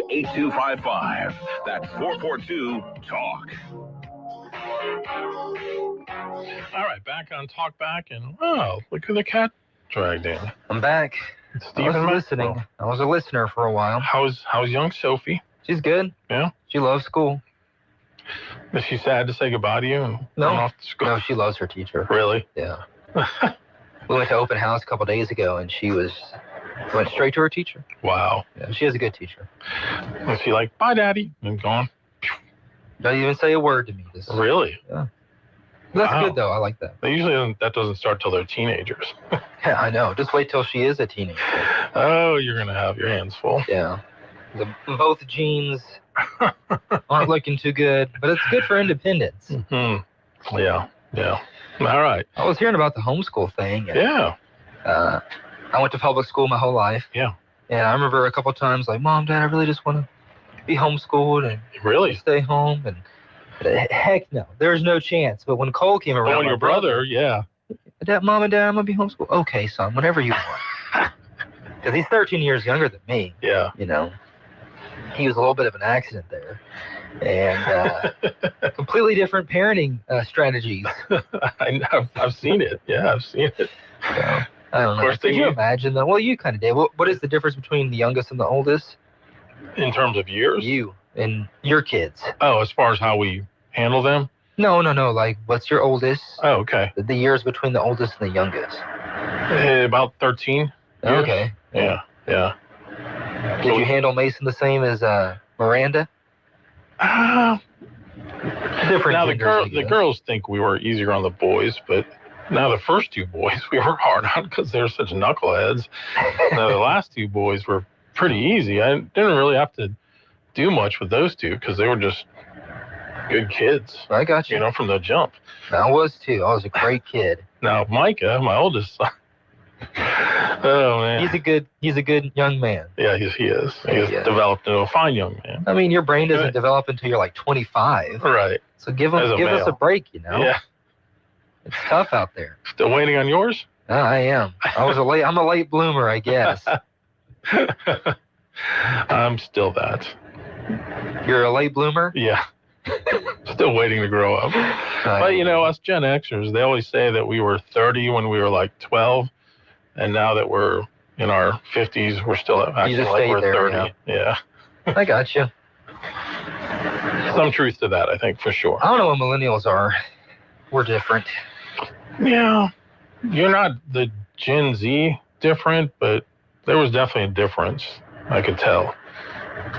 442-8255. That's 442-TALK. All right, back on Talk Back, and wow, look who the cat dragged in. I'm back. It's Stephen I was Maxwell. listening. I was a listener for a while. How's young Sophie? She's good. Yeah? She loves school. Is she sad to say goodbye to you and No. run off to school? No, she loves her teacher. Really? Yeah. We went to open house a couple days ago, and she went straight to her teacher. Wow. Yeah, she has a good teacher. Was she like, bye, Daddy, and gone? Doesn't even say a word to me. Really? Yeah. That's Wow. good, though. I like that. They usually that doesn't start till they're teenagers. Yeah, I know. Just wait till she is a teenager. Oh, you're going to have your hands full. Yeah. Both genes aren't looking too good, but it's good for independence. Mm-hmm. Yeah. All right. I was hearing about the homeschool thing. And, Yeah. I went to public school my whole life. Yeah. And I remember a couple of times like, Mom, Dad, I really just want to be homeschooled and Really? stay home. And heck no, there's no chance. But when Cole came around, Oh, and your brother, yeah. Mom and Dad, I'm going to be homeschooled. Okay, son, whenever you want. Because he's 13 years younger than me. Yeah. You know, he was a little bit of an accident there. And completely different parenting strategies. I've seen it. Yeah, I've seen it. So, I don't know. course, Could you imagine that? Well, you kind of did. What is the difference between the youngest and the oldest? In terms of years? You and your kids. Oh, as far as how we handle them? No. Like, what's your oldest? Oh, okay. The years between the oldest and the youngest. About 13 years. Okay. Yeah. Did you handle Mason the same as Miranda? Different. Now genders, the girls think we were easier on the boys, but now the first two boys we were hard on because they're such knuckleheads. Now the last two boys were pretty easy. I didn't really have to do much with those two because they were just good kids. I got you. You know, from the jump. I was too. I was a great kid. Now Micah, my oldest son. Oh man. He's a good young man. Yeah, he is. He has developed into a fine young man. I mean, your brain doesn't develop until you're like 25. Right. So give us a break, you know. Yeah. It's tough out there. Still waiting on yours? I am. I'm a late bloomer, I guess. I'm still that. You're a late bloomer? Yeah. Still waiting to grow up. But you know, us Gen Xers, they always say that we were 30 when we were like 12, and now that we're in our 50s, we're still acting like we're 30. Yeah. I got you. Some truth to that, I think, for sure. I don't know what millennials are. We're different. Yeah. You're not the Gen Z different, but there was definitely a difference. I could tell.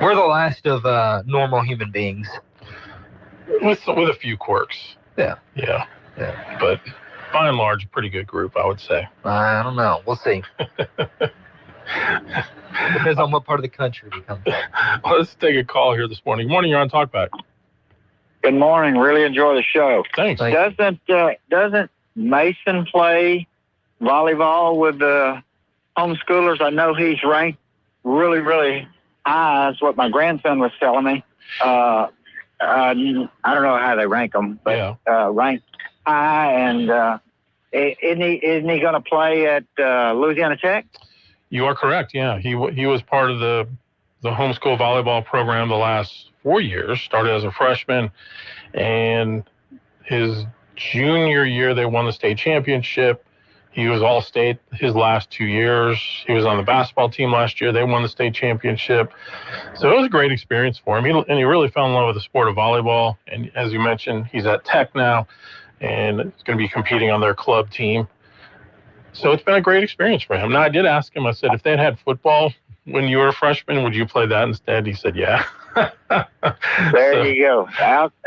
We're the last of normal human beings. With a few quirks. Yeah. But by and large, a pretty good group, I would say. I don't know. We'll see. Depends on what part of the country we come from. Well, let's take a call here this morning. Morning, you're on Talkback. Good morning. Really enjoy the show. Thanks. Doesn't Mason play volleyball with the homeschoolers? I know he's ranked really, really high. Is what my grandson was telling me. I don't know how they rank them, but ranked high. And isn't he going to play at Louisiana Tech? You are correct. Yeah, he was part of the homeschool volleyball program the last 4 years. Started as a freshman, and his junior year they won the state championship. He was all-state his last 2 years. He was on the basketball team last year. They won the state championship. So it was a great experience for him. He really fell in love with the sport of volleyball. And as you mentioned, he's at Tech now, and he's going to be competing on their club team. So it's been a great experience for him. Now, I did ask him, I said, if they had football when you were a freshman, would you play that instead? He said, yeah. There you go.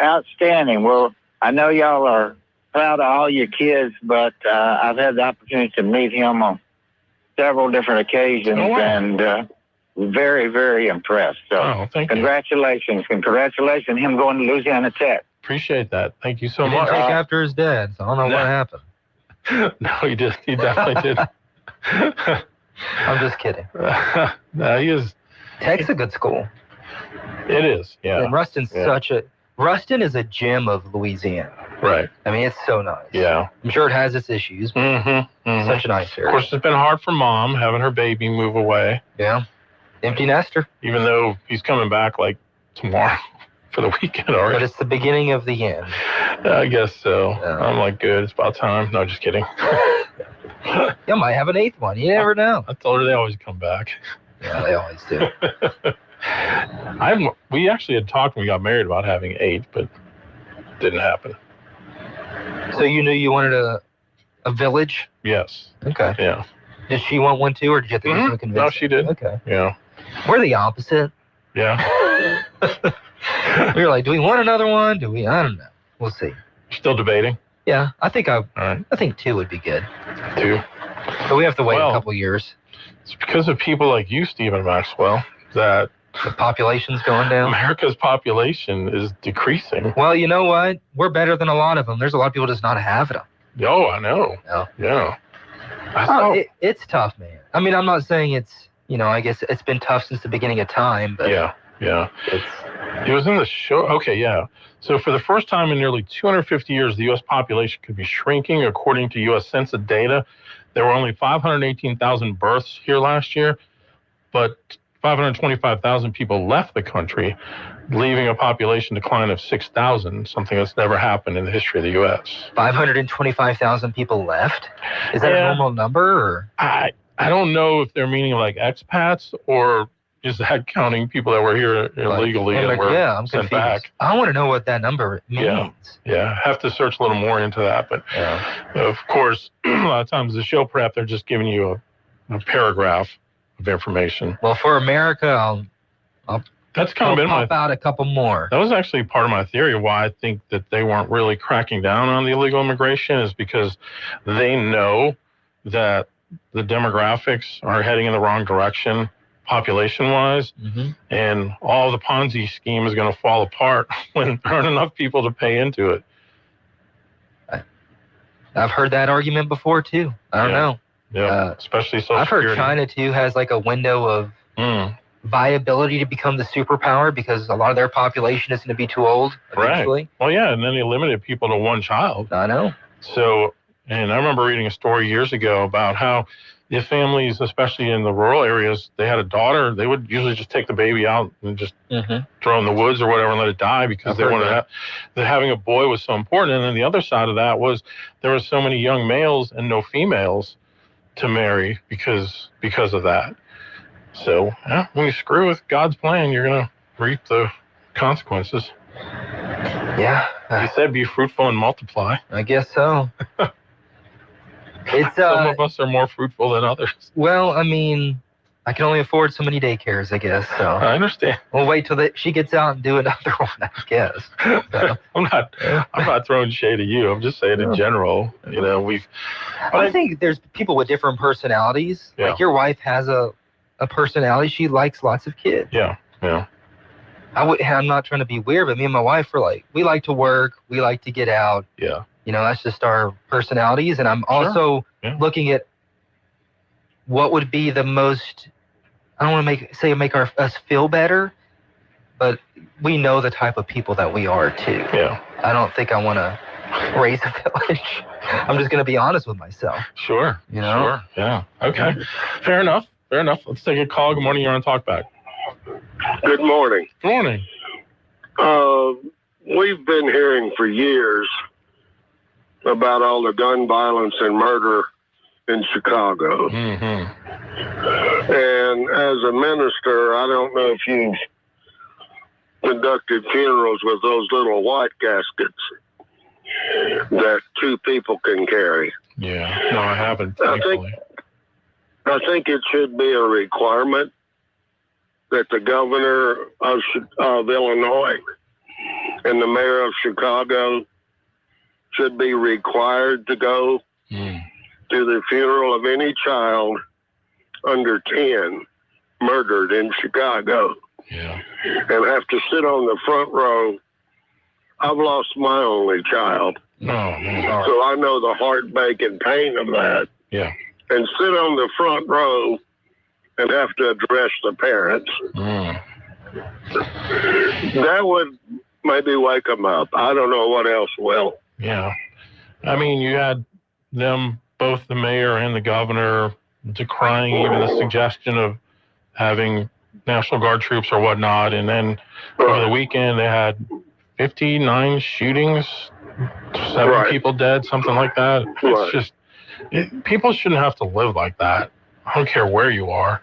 Outstanding. Well, I know y'all are proud of all your kids, but I've had the opportunity to meet him on several different occasions, and very, very impressed. So thank congratulations. You. Congratulations, him going to Louisiana Tech. Appreciate that. Thank you so he much. Didn't take after his dad, so I don't know what happened. No, he did. He definitely did. I'm just kidding. No, he is. Tech's a good school. It is, yeah. And Ruston is a gem of Louisiana. Right. I mean, it's so nice. Yeah. I'm sure it has its issues. But Such a nice area. Of course, it's been hard for Mom having her baby move away. Yeah. Empty nester. even though he's coming back like tomorrow for the weekend But already. it's the beginning of the end. I guess so. Yeah. I'm like, good. It's about time. No, just kidding. You might have an 8th one. You never know. I told her they always come back. Yeah, they always do. We actually had talked when we got married about having 8, but didn't happen. So you knew you wanted a village? Yes. Okay. Yeah. Did she want one too, or did you have to do something convincing? No, she did. Okay. Yeah. We're the opposite. Yeah. We were like, do we want another one? Do we? I don't know. We'll see. Still debating. Yeah, I think All right. 2 would be good. 2. But we have to wait Well- a couple years. It's because of people like you, Stephen Maxwell, that The population's going down. America's population is decreasing. Well, you know what? We're better than a lot of them. There's a lot of people just not having them. Oh, I know. No. Yeah. I Oh, saw. it's tough, man. I mean, I'm not saying it's, I guess it's been tough since the beginning of time, but Yeah. it's, It was in the show. Okay, yeah. So for the first time in nearly 250 years, the U.S. population could be shrinking. According to U.S. Census data, there were only 518,000 births here last year, but 525,000 people left the country, leaving a population decline of 6,000, something that's never happened in the history of the U.S. 525,000 people left. Is that a Yeah. normal number? Or? I don't know if they're meaning like expats or is that counting people that were here illegally and were yeah, I'm sent confused. back. I want to know what that number means. Yeah. Yeah, have to search a little more into that. But Yeah. of course, a lot of times the show prep, they're just giving you a paragraph of information. Well, for America, That's kind I'll of been pop my. out a couple more. That was actually part of my theory of why I think that they weren't really cracking down on the illegal immigration is because they know that the demographics are heading in the wrong direction population-wise, Mm-hmm. and all the Ponzi scheme is going to fall apart when there aren't enough people to pay into it. I've heard that argument before too. I don't Yeah. know. Yeah, especially Social I've heard Security. China too has like a window of Mm, viability to become the superpower because a lot of their population is going to be too old Right. eventually. well, yeah, and then they limited people to one child. I know. So, and I remember reading a story years ago about how the families, especially in the rural areas, they had a daughter, they would usually just take the baby out and just Mm-hmm. throw it in the woods or whatever and let it die because I've they heard wanted that. that having a boy was so important. And then the other side of that was there were so many young males and no females to marry because of that. So yeah, when you screw with God's plan, you're gonna reap the consequences. Yeah, He said, "Be fruitful and multiply." I guess so. It's Some of us are more fruitful than others. well, I mean, I can only afford so many daycares, I guess. So I understand. we'll wait till she gets out and do another one, I guess. So, I'm not throwing shade at you. I'm just saying in Yeah. general. You know, I think there's people with different personalities. Yeah. Like your wife has a personality. She likes lots of kids. yeah. I'm not trying to be weird, but me and my wife are like, we like to work. We like to get out. Yeah. That's just our personalities. And I'm also Yeah. looking at what would be the most, I don't want to make us feel better, but we know the type of people that we are too. Yeah. I don't think I want to raise a village. I'm just going to be honest with myself. Sure. You know? Sure. Yeah. Okay. Fair enough. Let's take a call. Good morning. You're on Talkback. Good morning. Good morning. We've been hearing for years about all the gun violence and murder in Chicago. Mm-hmm. And as a minister, I don't know if you've conducted funerals with those little white caskets that 2 people can carry. Yeah. No, I haven't. I think- Thankfully. I think it should be a requirement that the governor of Illinois and the mayor of Chicago should be required to go Mm. to the funeral of any child under 10 murdered in Chicago Yeah. and have to sit on the front row. I've lost my only child, No. Man. so I know the heartbreak and pain of that. Yeah. And sit on the front row and have to address the parents. Mm. That would maybe wake them up. I don't know what else will. Yeah. I mean, you had them, both the mayor and the governor, decrying even the suggestion of having National Guard troops or whatnot. And then over the weekend, they had 59 shootings, 7 people dead, something like that. It's just, people shouldn't have to live like that. I don't care where you are,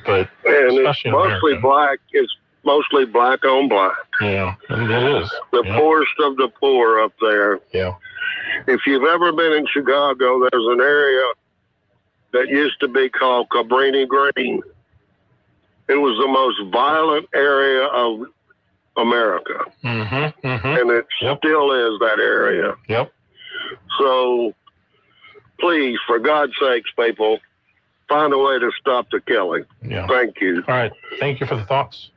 but and especially it's mostly black. It's mostly black on black. Yeah, it is. The poorest of the poor up there. Yeah. If you've ever been in Chicago, there's an area that used to be called Cabrini Green. It was the most violent area of America. And it still is that area. Yep. So please, for God's sakes, people, find a way to stop the killing. Yeah. Thank you. All right. Thank you for the thoughts.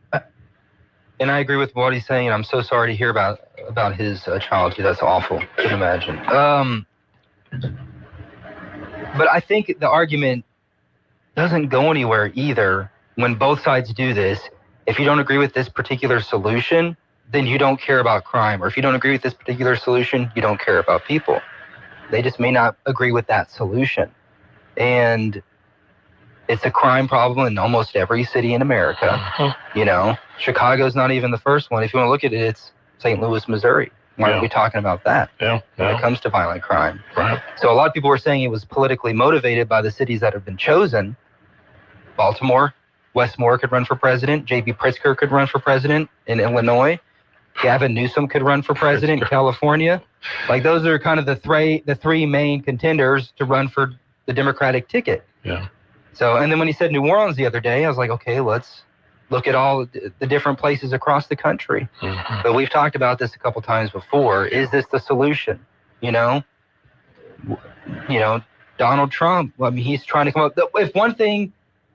And I agree with what he's saying. I'm so sorry to hear about his child too. That's awful. I can imagine. But I think the argument doesn't go anywhere either when both sides do this. If you don't agree with this particular solution, then you don't care about crime. Or if you don't agree with this particular solution, you don't care about people. They just may not agree with that solution. And it's a crime problem in almost every city in America. You know, Chicago's not even the first one. If you want to look at it, it's St. Louis, Missouri. Why aren't we talking about that when it comes to violent crime? Right. So a lot of people were saying it was politically motivated by the cities that have been chosen. Baltimore, Wes Moore could run for president. J.B. Pritzker could run for president in Illinois. Gavin Newsom could run for president in California. Like, those are kind of the three main contenders to run for the Democratic ticket. Yeah. So, and then when he said New Orleans the other day, I was like, okay, let's look at all the different places across the country. But we've talked about this a couple times before. Is this the solution? You know, Donald Trump, I mean, he's trying to come up.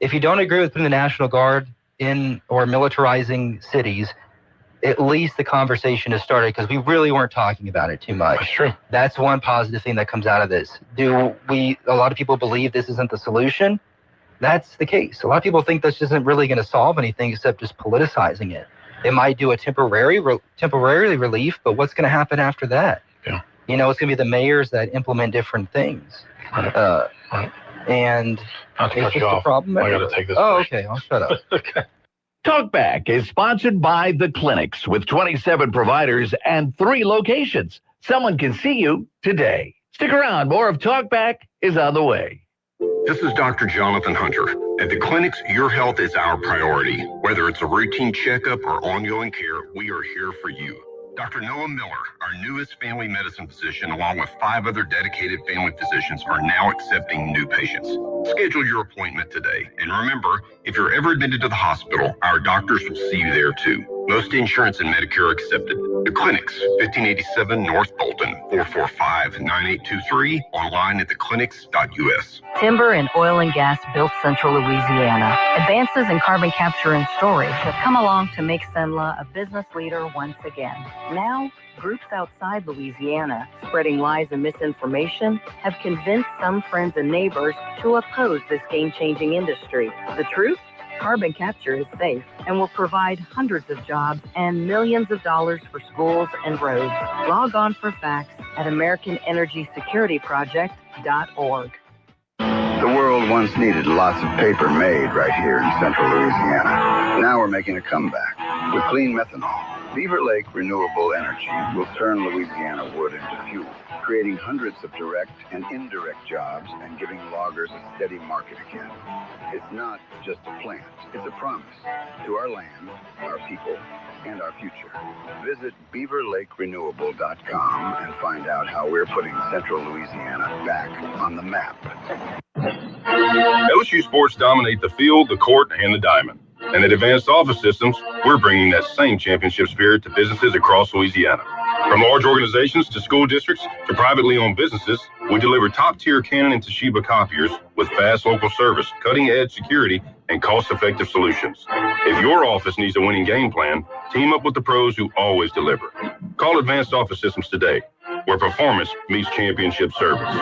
If you don't agree with putting the National Guard in or militarizing cities, at least the conversation has started, because we really weren't talking about it too much. That's true. That's one positive thing that comes out of this. A lot of people believe this isn't the solution? That's the case. A lot of people think this isn't really going to solve anything except just politicizing it. It might do a temporary relief, but what's going to happen after that? Yeah. You know, it's going to be the mayors that implement different things. Right. And Not to it's cut you just a off. problem. I got to take this. Oh, first. okay. I'll shut up. Okay. Talkback is sponsored by The Clinics with 27 providers and 3 locations. Someone can see you today. Stick around. More of Talkback is on the way. This is Dr. Jonathan Hunter. At the clinics, your health is our priority. Whether it's a routine checkup or ongoing care, we are here for you. Dr. Noah Miller, our newest family medicine physician, along with 5 other dedicated family physicians, are now accepting new patients. Schedule your appointment today. And remember, if you're ever admitted to the hospital, our doctors will see you there too. Most insurance and Medicare are accepted. The Clinics, 1587 North Bolton, 445-9823, online at theclinics.us. Timber and oil and gas built Central Louisiana. Advances in carbon capture and storage have come along to make Cenla a business leader once again. Now, groups outside Louisiana spreading lies and misinformation have convinced some friends and neighbors to oppose this game-changing industry. The truth? Carbon capture is safe and will provide hundreds of jobs and millions of dollars for schools and roads. Log on for facts at AmericanEnergySecurityProject.org. The world once needed lots of paper made right here in Central Louisiana. Now we're making a comeback with clean methanol. Beaver Lake Renewable Energy will turn Louisiana wood into fuel, creating hundreds of direct and indirect jobs and giving loggers a steady market again. It's not just a plant, it's a promise to our land, our people, and our future. Visit BeaverLakeRenewable.com and find out how we're putting Central Louisiana back on the map. LSU sports dominate the field, the court, and the diamond. And at Advanced Office Systems, we're bringing that same championship spirit to businesses across Louisiana. From large organizations to school districts to privately owned businesses, we deliver top-tier Canon and Toshiba copiers with fast local service, cutting-edge security, and cost-effective solutions. If your office needs a winning game plan, team up with the pros who always deliver. Call Advanced Office Systems today, where performance meets championship service.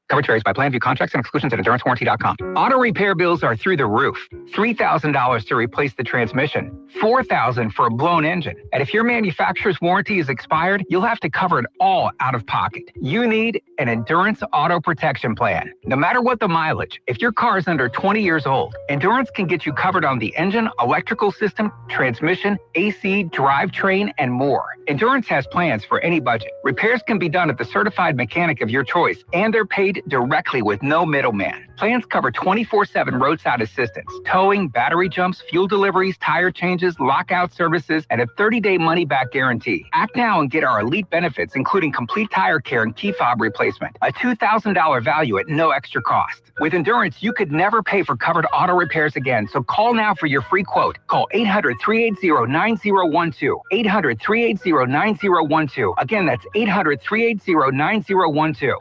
Coverage varies by plan. View contracts and exclusions at endurancewarranty.com. Auto repair bills are through the roof. $3,000 to replace the transmission. $4,000 for a blown engine. And if your manufacturer's warranty is expired, you'll have to cover it all out of pocket. You need an Endurance Auto Protection Plan. No matter what the mileage, if your car is under 20 years old, Endurance can get you covered on the engine, electrical system, transmission, AC, drivetrain, and more. Endurance has plans for any budget. Repairs can be done at the certified mechanic of your choice, and they're paid directly with no middleman. Plans cover 24/7 roadside assistance, towing, battery jumps, fuel deliveries, tire changes, lockout services, and a 30-day money-back guarantee. Act now and get our elite benefits, including complete tire care and key fob replacement, a $2,000 value at no extra cost. With Endurance, you could never pay for covered auto repairs again, so call now for your free quote. Call 800-380-9012. 800-380-9012. Again, that's 800-380-9012.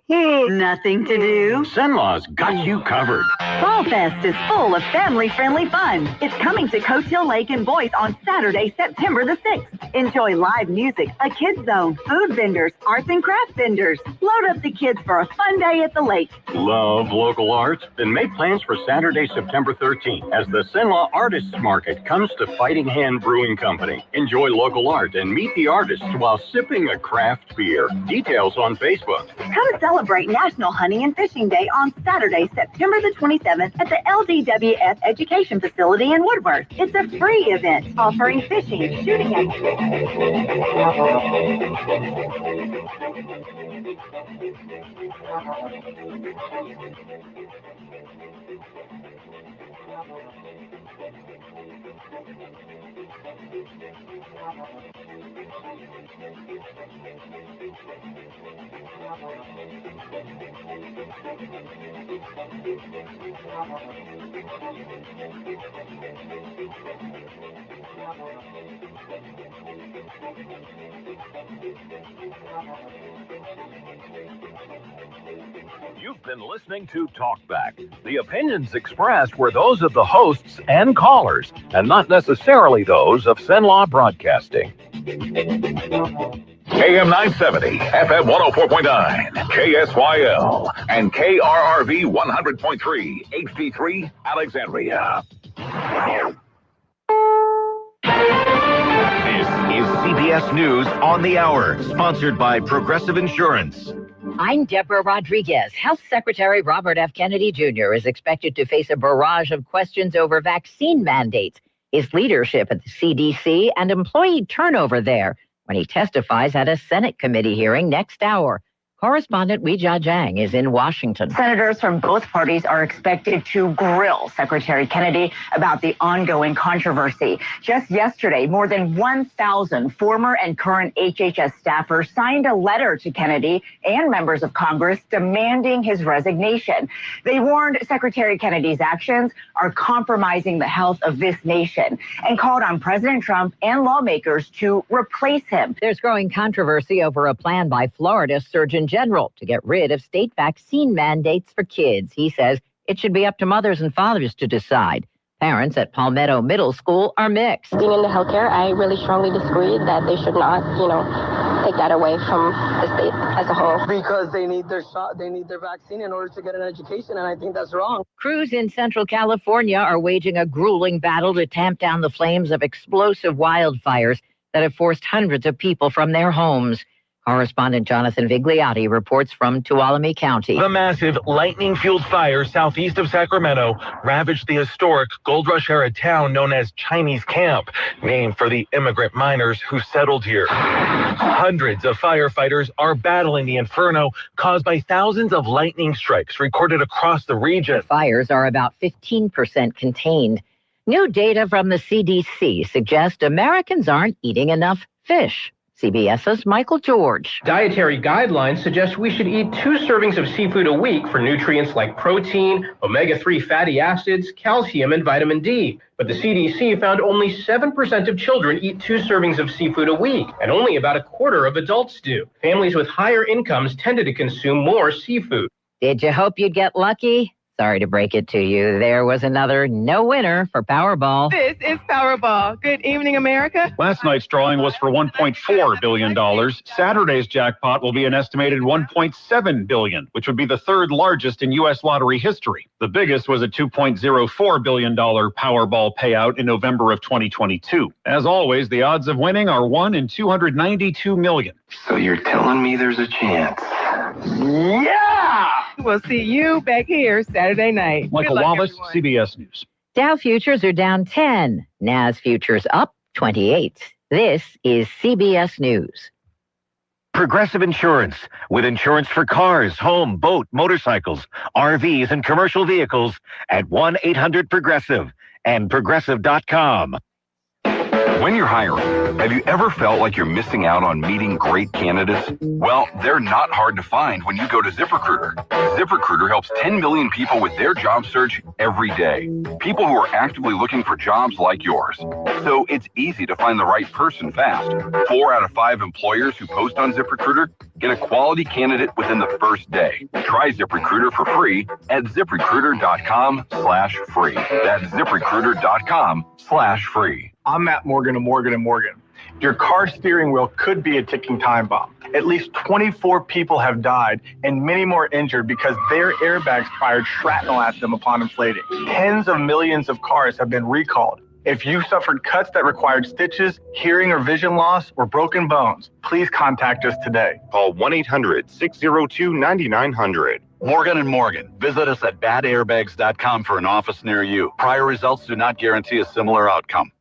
Nothing to do? Cenla's got you covered. Fall Fest is full of family-friendly fun. It's coming to Coach Hill Lake in Boyce on Saturday, September the 6th. Enjoy live music, a kids zone, food vendors, arts and craft vendors. Load up the kids for a fun day at the lake. Love local art? Then make plans for Saturday, September 13th as the Cenla Artists Market comes to Fighting Hand Brewing Company. Enjoy local art and meet the artists while sipping a craft beer. Details on Facebook. Come celebrate National Hunting and Fishing Day on Saturday, September the 27th at the LDWF Education Facility in Woodworth. It's a free event offering fishing, shooting activities. You've been listening to Talkback. The opinions expressed were those of the hosts and callers, and not necessarily those of Cenla Broadcasting. AM 970, FM 104.9, KSYL, and KRRV 100.3, HD3, Alexandria. This is CBS News on the Hour, sponsored by Progressive Insurance. I'm Deborah Rodriguez. Health Secretary Robert F. Kennedy Jr. is expected to face a barrage of questions over vaccine mandates, his leadership at the CDC, and employee turnover there when he testifies at a Senate committee hearing next hour. Correspondent Weijia Jiang is in Washington. Senators from both parties are expected to grill Secretary Kennedy about the ongoing controversy. Just yesterday, more than 1,000 former and current HHS staffers signed a letter to Kennedy and members of Congress demanding his resignation. They warned Secretary Kennedy's actions are compromising the health of this nation and called on President Trump and lawmakers to replace him. There's growing controversy over a plan by Florida's Surgeon General to get rid of state vaccine mandates for kids. He says it should be up to mothers and fathers to decide. Parents at Palmetto Middle School are mixed. Being into healthcare, I really strongly disagree that they should not, take that away from the state as a whole. Because they need their shot, they need their vaccine in order to get an education, and I think that's wrong. Crews in Central California are waging a grueling battle to tamp down the flames of explosive wildfires that have forced hundreds of people from their homes. Correspondent Jonathan Vigliotti reports from Tuolumne County. The massive lightning-fueled fire southeast of Sacramento ravaged the historic Gold Rush-era town known as Chinese Camp, named for the immigrant miners who settled here. Hundreds of firefighters are battling the inferno caused by thousands of lightning strikes recorded across the region. The fires are about 15% contained. New data from the CDC suggest Americans aren't eating enough fish. CBS's Michael George. Dietary guidelines suggest we should eat 2 servings of seafood a week for nutrients like protein, omega-3 fatty acids, calcium, and vitamin D. But the CDC found only 7% of children eat 2 servings of seafood a week, and only about a quarter of adults do. Families with higher incomes tended to consume more seafood. Did you hope you'd get lucky? Sorry to break it to you. There was another no winner for Powerball. This is Powerball. Good evening, America. Last night's drawing was for $1.4 billion. Saturday's jackpot will be an estimated $1.7 billion, which would be the third largest in U.S. lottery history. The biggest was a $2.04 billion Powerball payout in November of 2022. As always, the odds of winning are 1 in 292 million. So you're telling me there's a chance? Yeah! We'll see you back here Saturday night. Michael Wallace, CBS News. Dow futures are down 10. Nas futures up 28. This is CBS News. Progressive Insurance, with insurance for cars, home, boat, motorcycles, RVs, and commercial vehicles at 1-800-PROGRESSIVE and Progressive.com. When you're hiring, have you ever felt like you're missing out on meeting great candidates? Well, they're not hard to find when you go to ZipRecruiter. ZipRecruiter helps 10 million people with their job search every day. People who are actively looking for jobs like yours. So it's easy to find the right person fast. 4 out of 5 employers who post on ZipRecruiter get a quality candidate within the first day. Try ZipRecruiter for free at ZipRecruiter.com/free. That's ZipRecruiter.com/free. I'm Matt Morgan of Morgan & Morgan. Your car steering wheel could be a ticking time bomb. At least 24 people have died and many more injured because their airbags fired shrapnel at them upon inflating. Tens of millions of cars have been recalled. If you suffered cuts that required stitches, hearing or vision loss, or broken bones, please contact us today. Call 1-800-602-9900. Morgan & Morgan. Visit us at badairbags.com for an office near you. Prior results do not guarantee a similar outcome.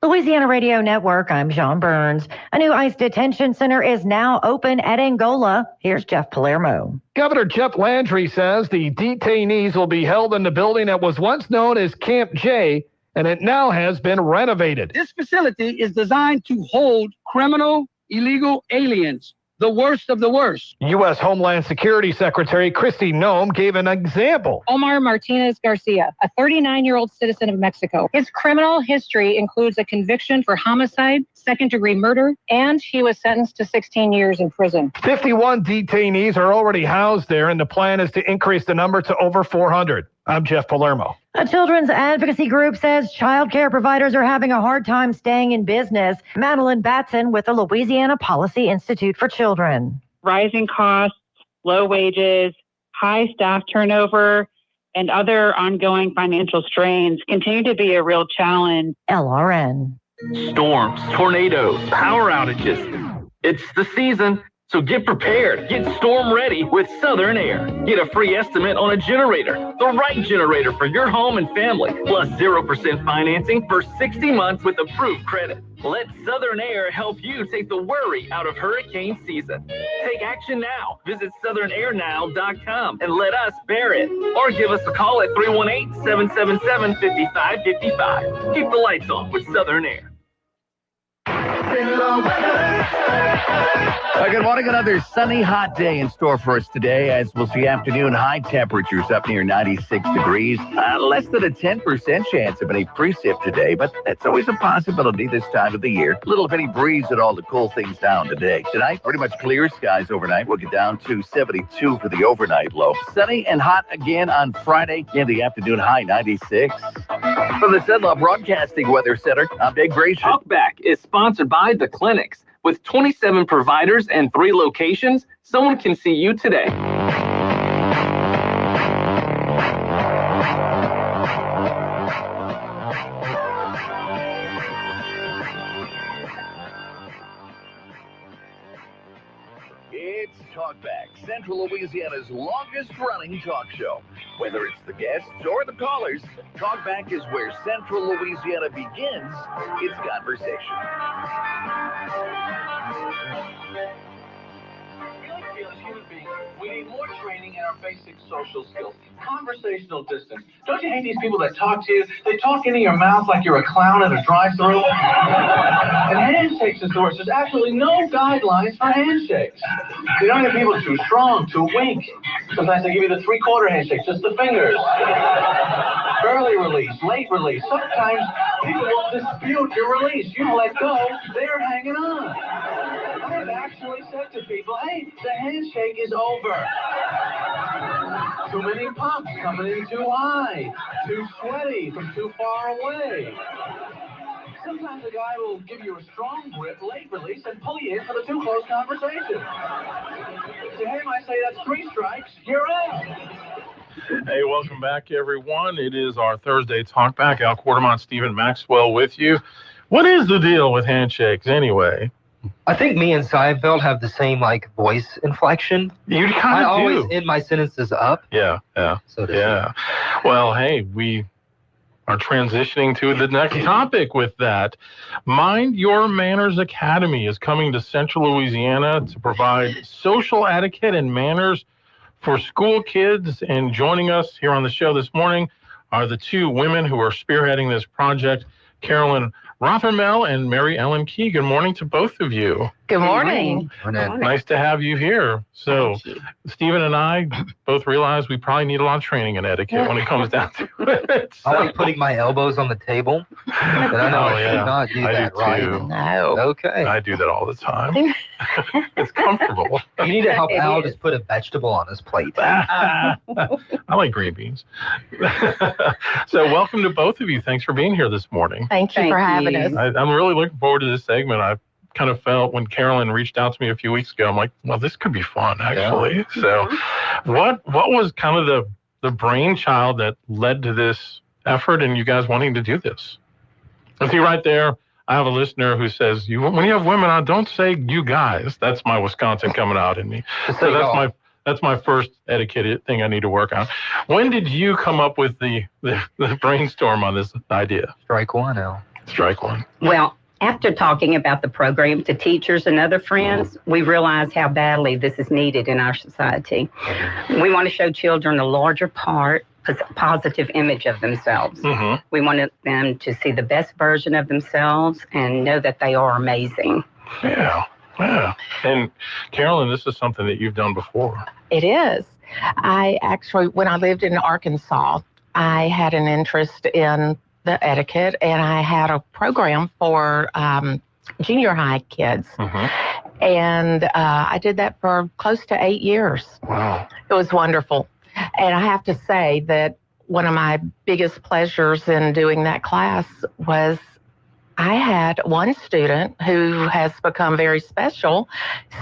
Louisiana Radio Network, I'm John Burns. A new ICE detention center is now open at Angola. Here's Jeff Palermo. Governor Jeff Landry says the detainees will be held in the building that was once known as Camp J, and it now has been renovated. This facility is designed to hold criminal, illegal aliens, the worst of the worst. U.S. Homeland Security Secretary Kristi Noem gave an example. Omar Martinez Garcia, a 39-year-old citizen of Mexico. His criminal history includes a conviction for homicide, second-degree murder, and he was sentenced to 16 years in prison. 51 detainees are already housed there, and the plan is to increase the number to over 400. I'm Jeff Palermo. A children's advocacy group says child care providers are having a hard time staying in business. Madeline Batson with the Louisiana Policy Institute for Children. Rising costs, low wages, high staff turnover, and other ongoing financial strains continue to be a real challenge. LRN. Storms, tornadoes, power outages. It's the season. So get prepared. Get storm ready with Southern Air. Get a free estimate on a generator, the right generator for your home and family, plus 0% financing for 60 months with approved credit. Let Southern Air help you take the worry out of hurricane season. Take action now. Visit southernairnow.com and let us bear it. Or give us a call at 318-777-5555. Keep the lights on with Southern Air. Good morning. Another sunny, hot day in store for us today, as we'll see afternoon high temperatures up near 96 degrees. Less than a 10% chance of any precip today, but that's always a possibility this time of the year. Little bitty breeze at all to cool things down today. Tonight, pretty much clear skies overnight. We'll get down to 72 for the overnight low. Sunny and hot again on Friday. In the afternoon high, 96. From the Cenla Broadcasting Weather Center, I'm Dave Grayson. Talkback is sponsored by The Clinics. With 27 providers and 3 locations, someone can see you today. It's Talkback, Central Louisiana's longest-running talk show. Whether it's the guests or the callers, Talkback is where Central Louisiana begins its conversation. We need more training in our basic social skills. Conversational distance. Don't you hate these people that talk to you? They talk into your mouth like you're a clown at a drive-thru. And handshakes is the worst. There's absolutely no guidelines for handshakes. You don't get people too strong, too weak. Sometimes they give you the 3/4 handshake, just the fingers. Early release, late release. Sometimes people will dispute your release. You let go, they're hanging on. I've actually said to people, hey, the handshake is over. Too many pumps coming in too high, too sweaty from too far away. Sometimes a guy will give you a strong grip, late release, and pull you in for the too close conversation. To him, I say that's 3 strikes, you're out. Hey, welcome back, everyone. It is our Thursday Talk Back. Al Quartermont, Stephen Maxwell with you. What is the deal with handshakes anyway? I think me and Seinfeld have the same voice inflection. You kind of do. I always end my sentences up. Yeah. Well, hey, we are transitioning to the next topic with that. Mind Your Manners Academy is coming to Central Louisiana to provide social etiquette and manners for school kids. And joining us here on the show this morning are the 2 women who are spearheading this project, Carolyn Rothermel and Mary Ellen Key. Good morning to both of you. Good morning. Nice to have you here. So, Stephen and I both realize we probably need a lot of training in etiquette when it comes down to it. So. I like putting my elbows on the table. But I know I should not do that, right? No. Okay. I do that all the time. It's comfortable. You need to help Al just put a vegetable on his plate. I like green beans. So welcome to both of you. Thanks for being here this morning. Thank you for having us. I'm really looking forward to this segment. I kind of felt when Carolyn reached out to me a few weeks ago, I'm like, well, this could be fun, actually. Yeah. So what was kind of the brainchild that led to this effort and you guys wanting to do this? I see right there, I have a listener who says, when you have women on, don't say you guys. That's my Wisconsin coming out in me. So that's my first etiquette thing I need to work on. When did you come up with the brainstorm on this idea? Strike one, Al. Strike one. Well, after talking about the program to teachers and other friends, we realized how badly this is needed in our society. We want to show children a larger positive image of themselves. Mm-hmm. We want them to see the best version of themselves and know that they are amazing. Yeah. And Carolyn, this is something that you've done before. It is. I actually, when I lived in Arkansas, I had an interest in the etiquette, and I had a program for junior high kids. Mm-hmm. And I did that for close to 8 years. Wow. It was wonderful. And I have to say that one of my biggest pleasures in doing that class was I had one student who has become very special,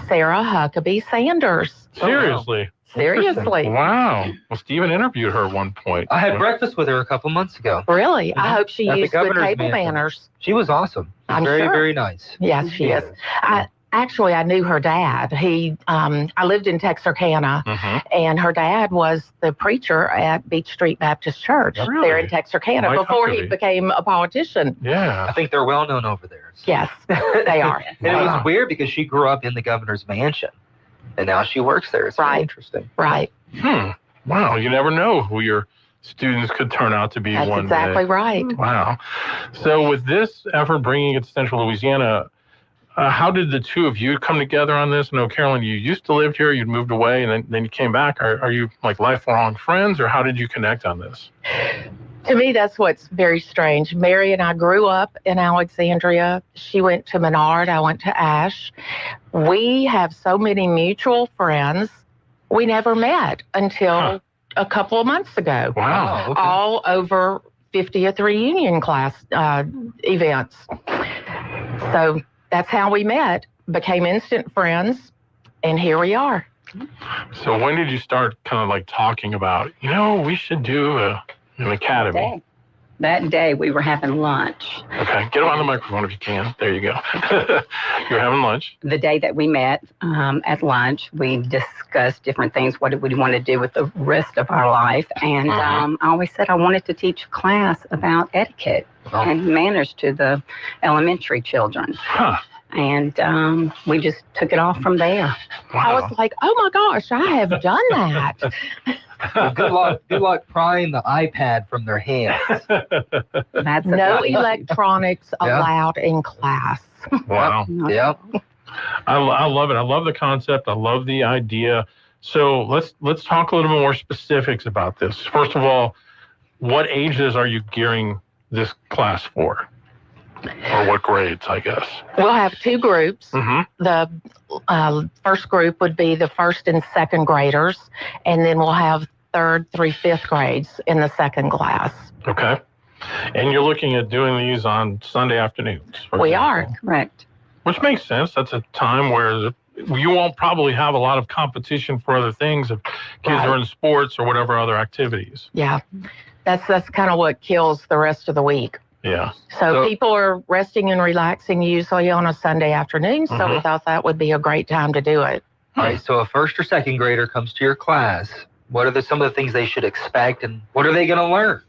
Sarah Huckabee Sanders. Seriously? Seriously. Wow. Well, Stephen interviewed her at one point. I had breakfast with her a couple months ago. Really? Mm-hmm. I hope she used good table manners. She was awesome. I'm very, sure. very nice. Yes, she is. I knew her dad. I lived in Texarkana, mm-hmm. and her dad was the preacher at Beach Street Baptist Church there in Texarkana before he became a politician. Yeah. I think they're well known over there. Yes, they are. And it was weird because she grew up in the governor's mansion, and now she works there. It's really interesting. Right. Wow. You never know who your students could turn out to be That's one exactly day. Right. Wow. So with this effort, bringing it to Central Louisiana, how did the two of you come together on this? I know, Carolyn, you used to live here, you'd moved away, and then you came back. Are you like lifelong friends, or how did you connect on this? To me, that's what's very strange. Mary and I grew up in Alexandria. She went to Menard. I went to Ash. We have so many mutual friends. We never met until a couple of months ago. Wow. Okay. All over 50th reunion class events. So that's how we met, became instant friends, and here we are. So when did you start kind of like talking about, we should do an academy? That day we were having lunch. Okay, get on the microphone if you can. There you go. You're having lunch. The day that we met at lunch, we discussed different things. What did we want to do with the rest of our life? And I always said I wanted to teach a class about etiquette and manners to the elementary children. And we just took it off from there. Wow. I was like, oh my gosh, I have done that. Well, good luck prying the iPad from their hands. That's no electronics allowed in class. Wow. Yep. I love it. I love the concept. I love the idea. So let's talk a little bit more specifics about this. First of all, what ages are you gearing this class for? Or what grades, I guess? We'll have two groups. Mm-hmm. The first group would be the first and second graders, and then we'll have third through fifth grades in the second class. Okay. And you're looking at doing these on Sunday afternoons? We are. Correct. Which makes sense. That's a time where you won't probably have a lot of competition for other things if kids are in sports or whatever other activities. Yeah. That's kind of what kills the rest of the week. Yeah. So people are resting and relaxing usually on a Sunday afternoon, so we thought that would be a great time to do it. All right, so a first or second grader comes to your class. What are some of the things they should expect, and what are they going to learn?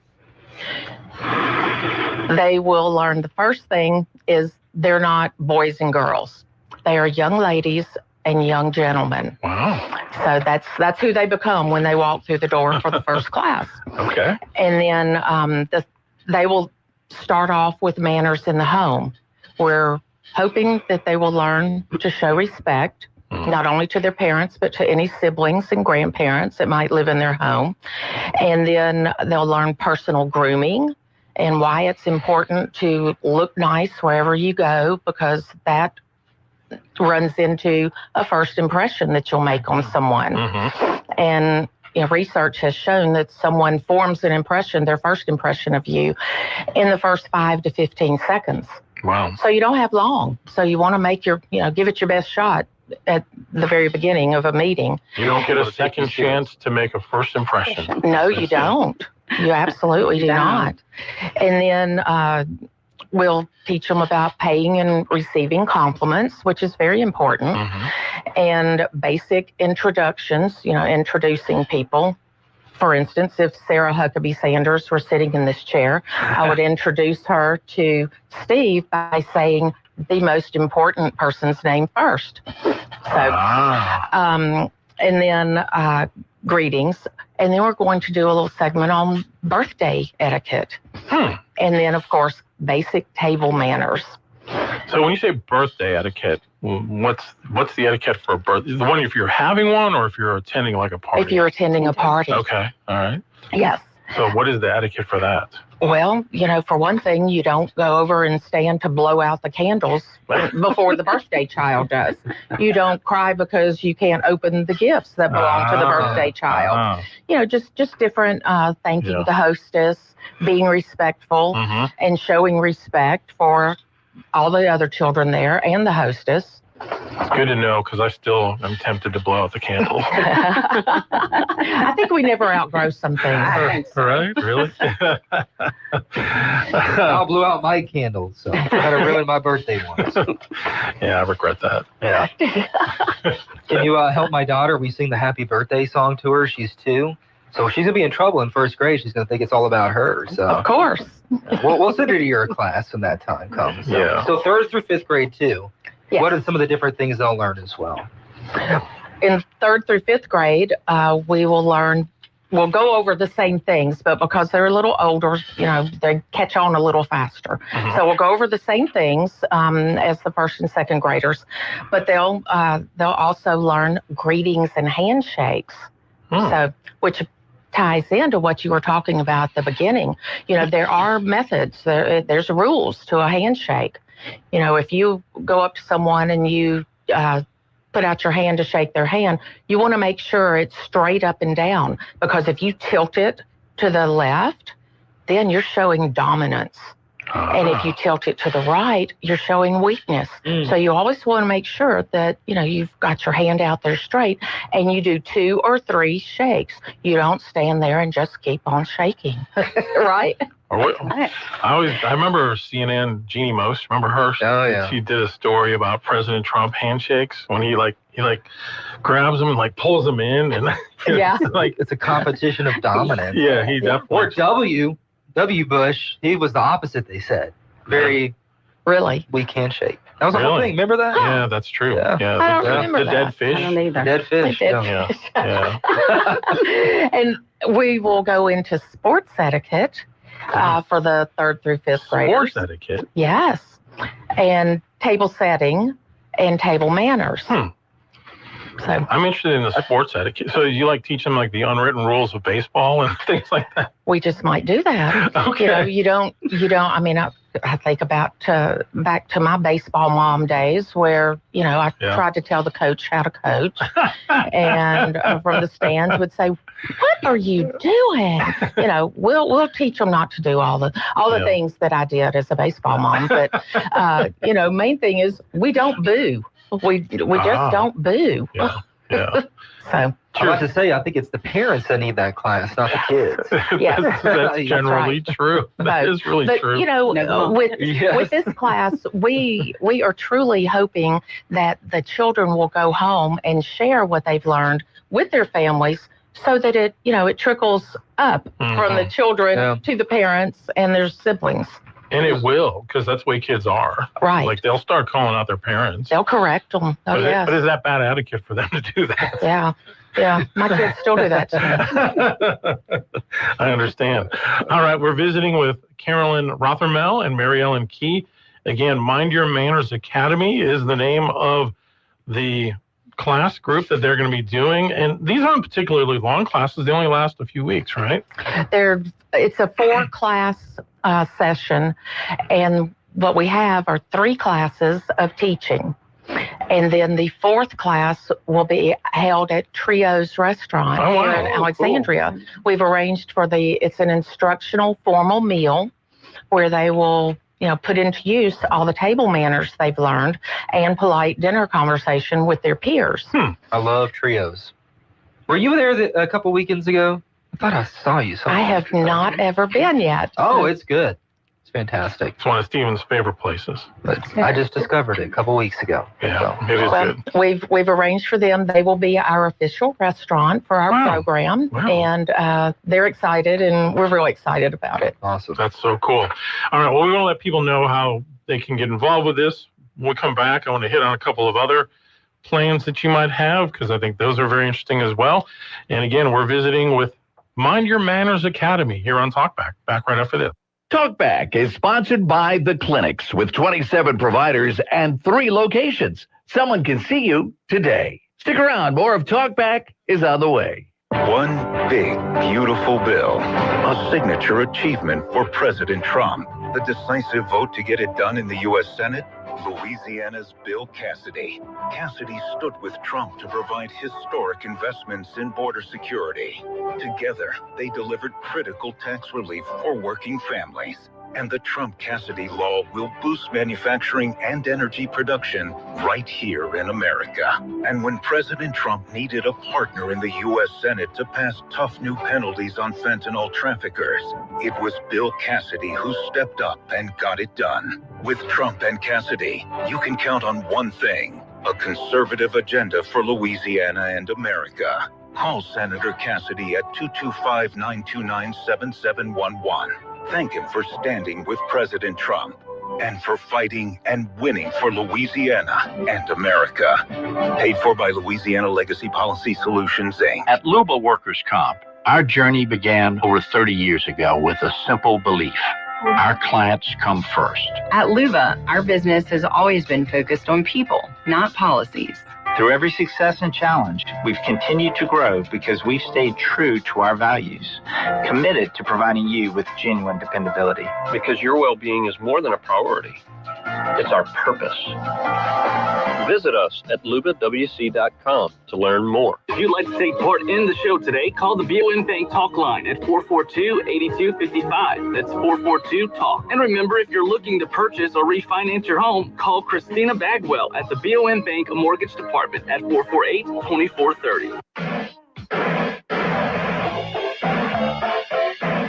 They will learn, the first thing is they're not boys and girls. They are young ladies and young gentlemen. Wow. So that's who they become when they walk through the door for the first class. Okay. And then they will start off with manners in the home. We're hoping that they will learn to show respect, not only to their parents, but to any siblings and grandparents that might live in their home. And then they'll learn personal grooming and why it's important to look nice wherever you go, because that runs into a first impression that you'll make on someone. And research has shown that someone forms an impression, their first impression of you, in the first 5 to 15 seconds. Wow. So you don't have long. So you want to make give it your best shot at the very beginning of a meeting. You don't get a second chance to make a first impression. No, you don't. You absolutely do not. And then we'll teach them about paying and receiving compliments, which is very important, and basic introductions, introducing people. For instance, if Sarah Huckabee Sanders were sitting in this chair, I would introduce her to Steve by saying the most important person's name first. So, and then greetings. And then we're going to do a little segment on birthday etiquette. And then, of course, basic table manners. So when you say birthday etiquette, what's the etiquette for a birthday? The one if you're having one or if you're attending like a party? If you're attending a party. Okay. All right. Yes. So what is the etiquette for that? Well, for one thing, you don't go over and stand to blow out the candles before the birthday child does. You don't cry because you can't open the gifts that belong to the birthday child. Just different thanking the hostess, being respectful, and showing respect for all the other children there and the hostess. It's good to know because I still am tempted to blow out the candle. I think we never outgrow some things. Right? Really? I'll blow out my candles, so I'm going to ruin my birthday ones. Yeah, I regret that. Yeah. Can you help my daughter? We sing the happy birthday song to her. She's 2. So she's going to be in trouble in first grade. She's going to think it's all about her. So of course. We'll send her to your class when that time comes. So, Yeah. So 3rd through 5th grade, too. Yes. What are some of the different things they'll learn as well? In 3rd through 5th grade, we'll go over the same things, but because they're a little older, they catch on a little faster. So we'll go over the same things as the 1st and 2nd graders, but they'll also learn greetings and handshakes. So, which ties into what you were talking about at the beginning. There are methods. There's rules to a handshake. If you go up to someone and you put out your hand to shake their hand, you want to make sure it's straight up and down, because if you tilt it to the left, then you're showing dominance. And if you tilt it to the right, you're showing weakness. So you always want to make sure that, you've got your hand out there straight, and you do 2 or 3 shakes. You don't stand there and just keep on shaking, right? I remember CNN, Jeannie Most, remember her? Oh, yeah. She did a story about President Trump handshakes when he grabs them and pulls them in. And Yeah. It's a competition of dominance. Yeah, he definitely. Or W. Bush, he was the opposite, they said. Very really weak handshake. That was the whole thing. Remember that? Yeah, that's true. Yeah. I don't remember the that. dead fish. I don't either. Dead fish. Dead fish. Yeah. And we will go into sports etiquette for the 3rd through 5th graders. Sports etiquette? Yes. And table setting and table manners. So I'm interested in the sports etiquette. So you teach them the unwritten rules of baseball and things like that? we just might do that. Okay. You don't, I mean, I think about back to my baseball mom days where, I tried to tell the coach how to coach and from the stands would say, what are you doing? You know, we'll teach them not to do all the things that I did as a baseball mom. But you know, main thing is we don't boo. We just don't boo. Yeah. So I was to say, I think it's the parents that need that class, not the kids. Yeah, that's generally true. That is really but, true. You know, with this class, we are truly hoping that the children will go home and share what they've learned with their families, so that it trickles up from the children to the parents and their siblings. And it will, because that's the way kids are. Right. Like, they'll start calling out their parents. They'll correct them. But is that bad etiquette for them to do that? Yeah. My kids still do that to me. I understand. All right. We're visiting with Carolyn Rothermel and Mary Ellen Key. Again, Mind Your Manners Academy is the name of the class group that they're going to be doing. And these aren't particularly long classes. They only last a few weeks, right? It's a 4-class session, and what we have are 3 classes of teaching. And then the 4th class will be held at Trio's Restaurant here in Alexandria. Cool. We've arranged it's an instructional formal meal where they will, put into use all the table manners they've learned and polite dinner conversation with their peers. I love Trio's. Were you there a couple weekends ago? I thought I saw you. I have not ever been yet. Oh, it's good. It's fantastic. It's one of Stephen's favorite places. But I just discovered it a couple weeks ago. Yeah, it is good. We've arranged for them. They will be our official restaurant for our program. Wow. And they're excited, and we're really excited about it. Awesome. That's so cool. All right, well, we want to let people know how they can get involved with this. When we come back, I want to hit on a couple of other plans that you might have, because I think those are very interesting as well. And again, we're visiting with Mind Your Manners Academy here on Talkback. Back right after this. Talkback is sponsored by The Clinics with 27 providers and 3 locations. Someone can see you today. Stick around. More of Talkback is on the way. One big, beautiful bill. A signature achievement for President Trump. The decisive vote to get it done in the U.S. Senate? Louisiana's Bill Cassidy. Cassidy stood with Trump to provide historic investments in border security. Together, they delivered critical tax relief for working families. And the Trump-Cassidy law will boost manufacturing and energy production right here in America. And when President Trump needed a partner in the U.S. Senate to pass tough new penalties on fentanyl traffickers, it was Bill Cassidy who stepped up and got it done. With Trump and Cassidy, you can count on one thing: a conservative agenda for Louisiana and America. Call Senator Cassidy at 225-929-7711. Thank him for standing with President Trump and for fighting and winning for Louisiana and America. Paid for by Louisiana Legacy Policy Solutions, Inc. At Luba Workers' Comp, our journey began over 30 years ago with a simple belief: our clients come first. At Luba, our business has always been focused on people, not policies. Through every success and challenge, we've continued to grow because we've stayed true to our values, committed to providing you with genuine dependability. Because your well-being is more than a priority. It's our purpose. Visit us at lubawc.com to learn more. If you'd like to take part in the show today, call the BOM Bank Talk line at 442-8255. That's 442-TALK. And remember, if you're looking to purchase or refinance your home, call Christina Bagwell at the BOM Bank Mortgage Department at 448-2430.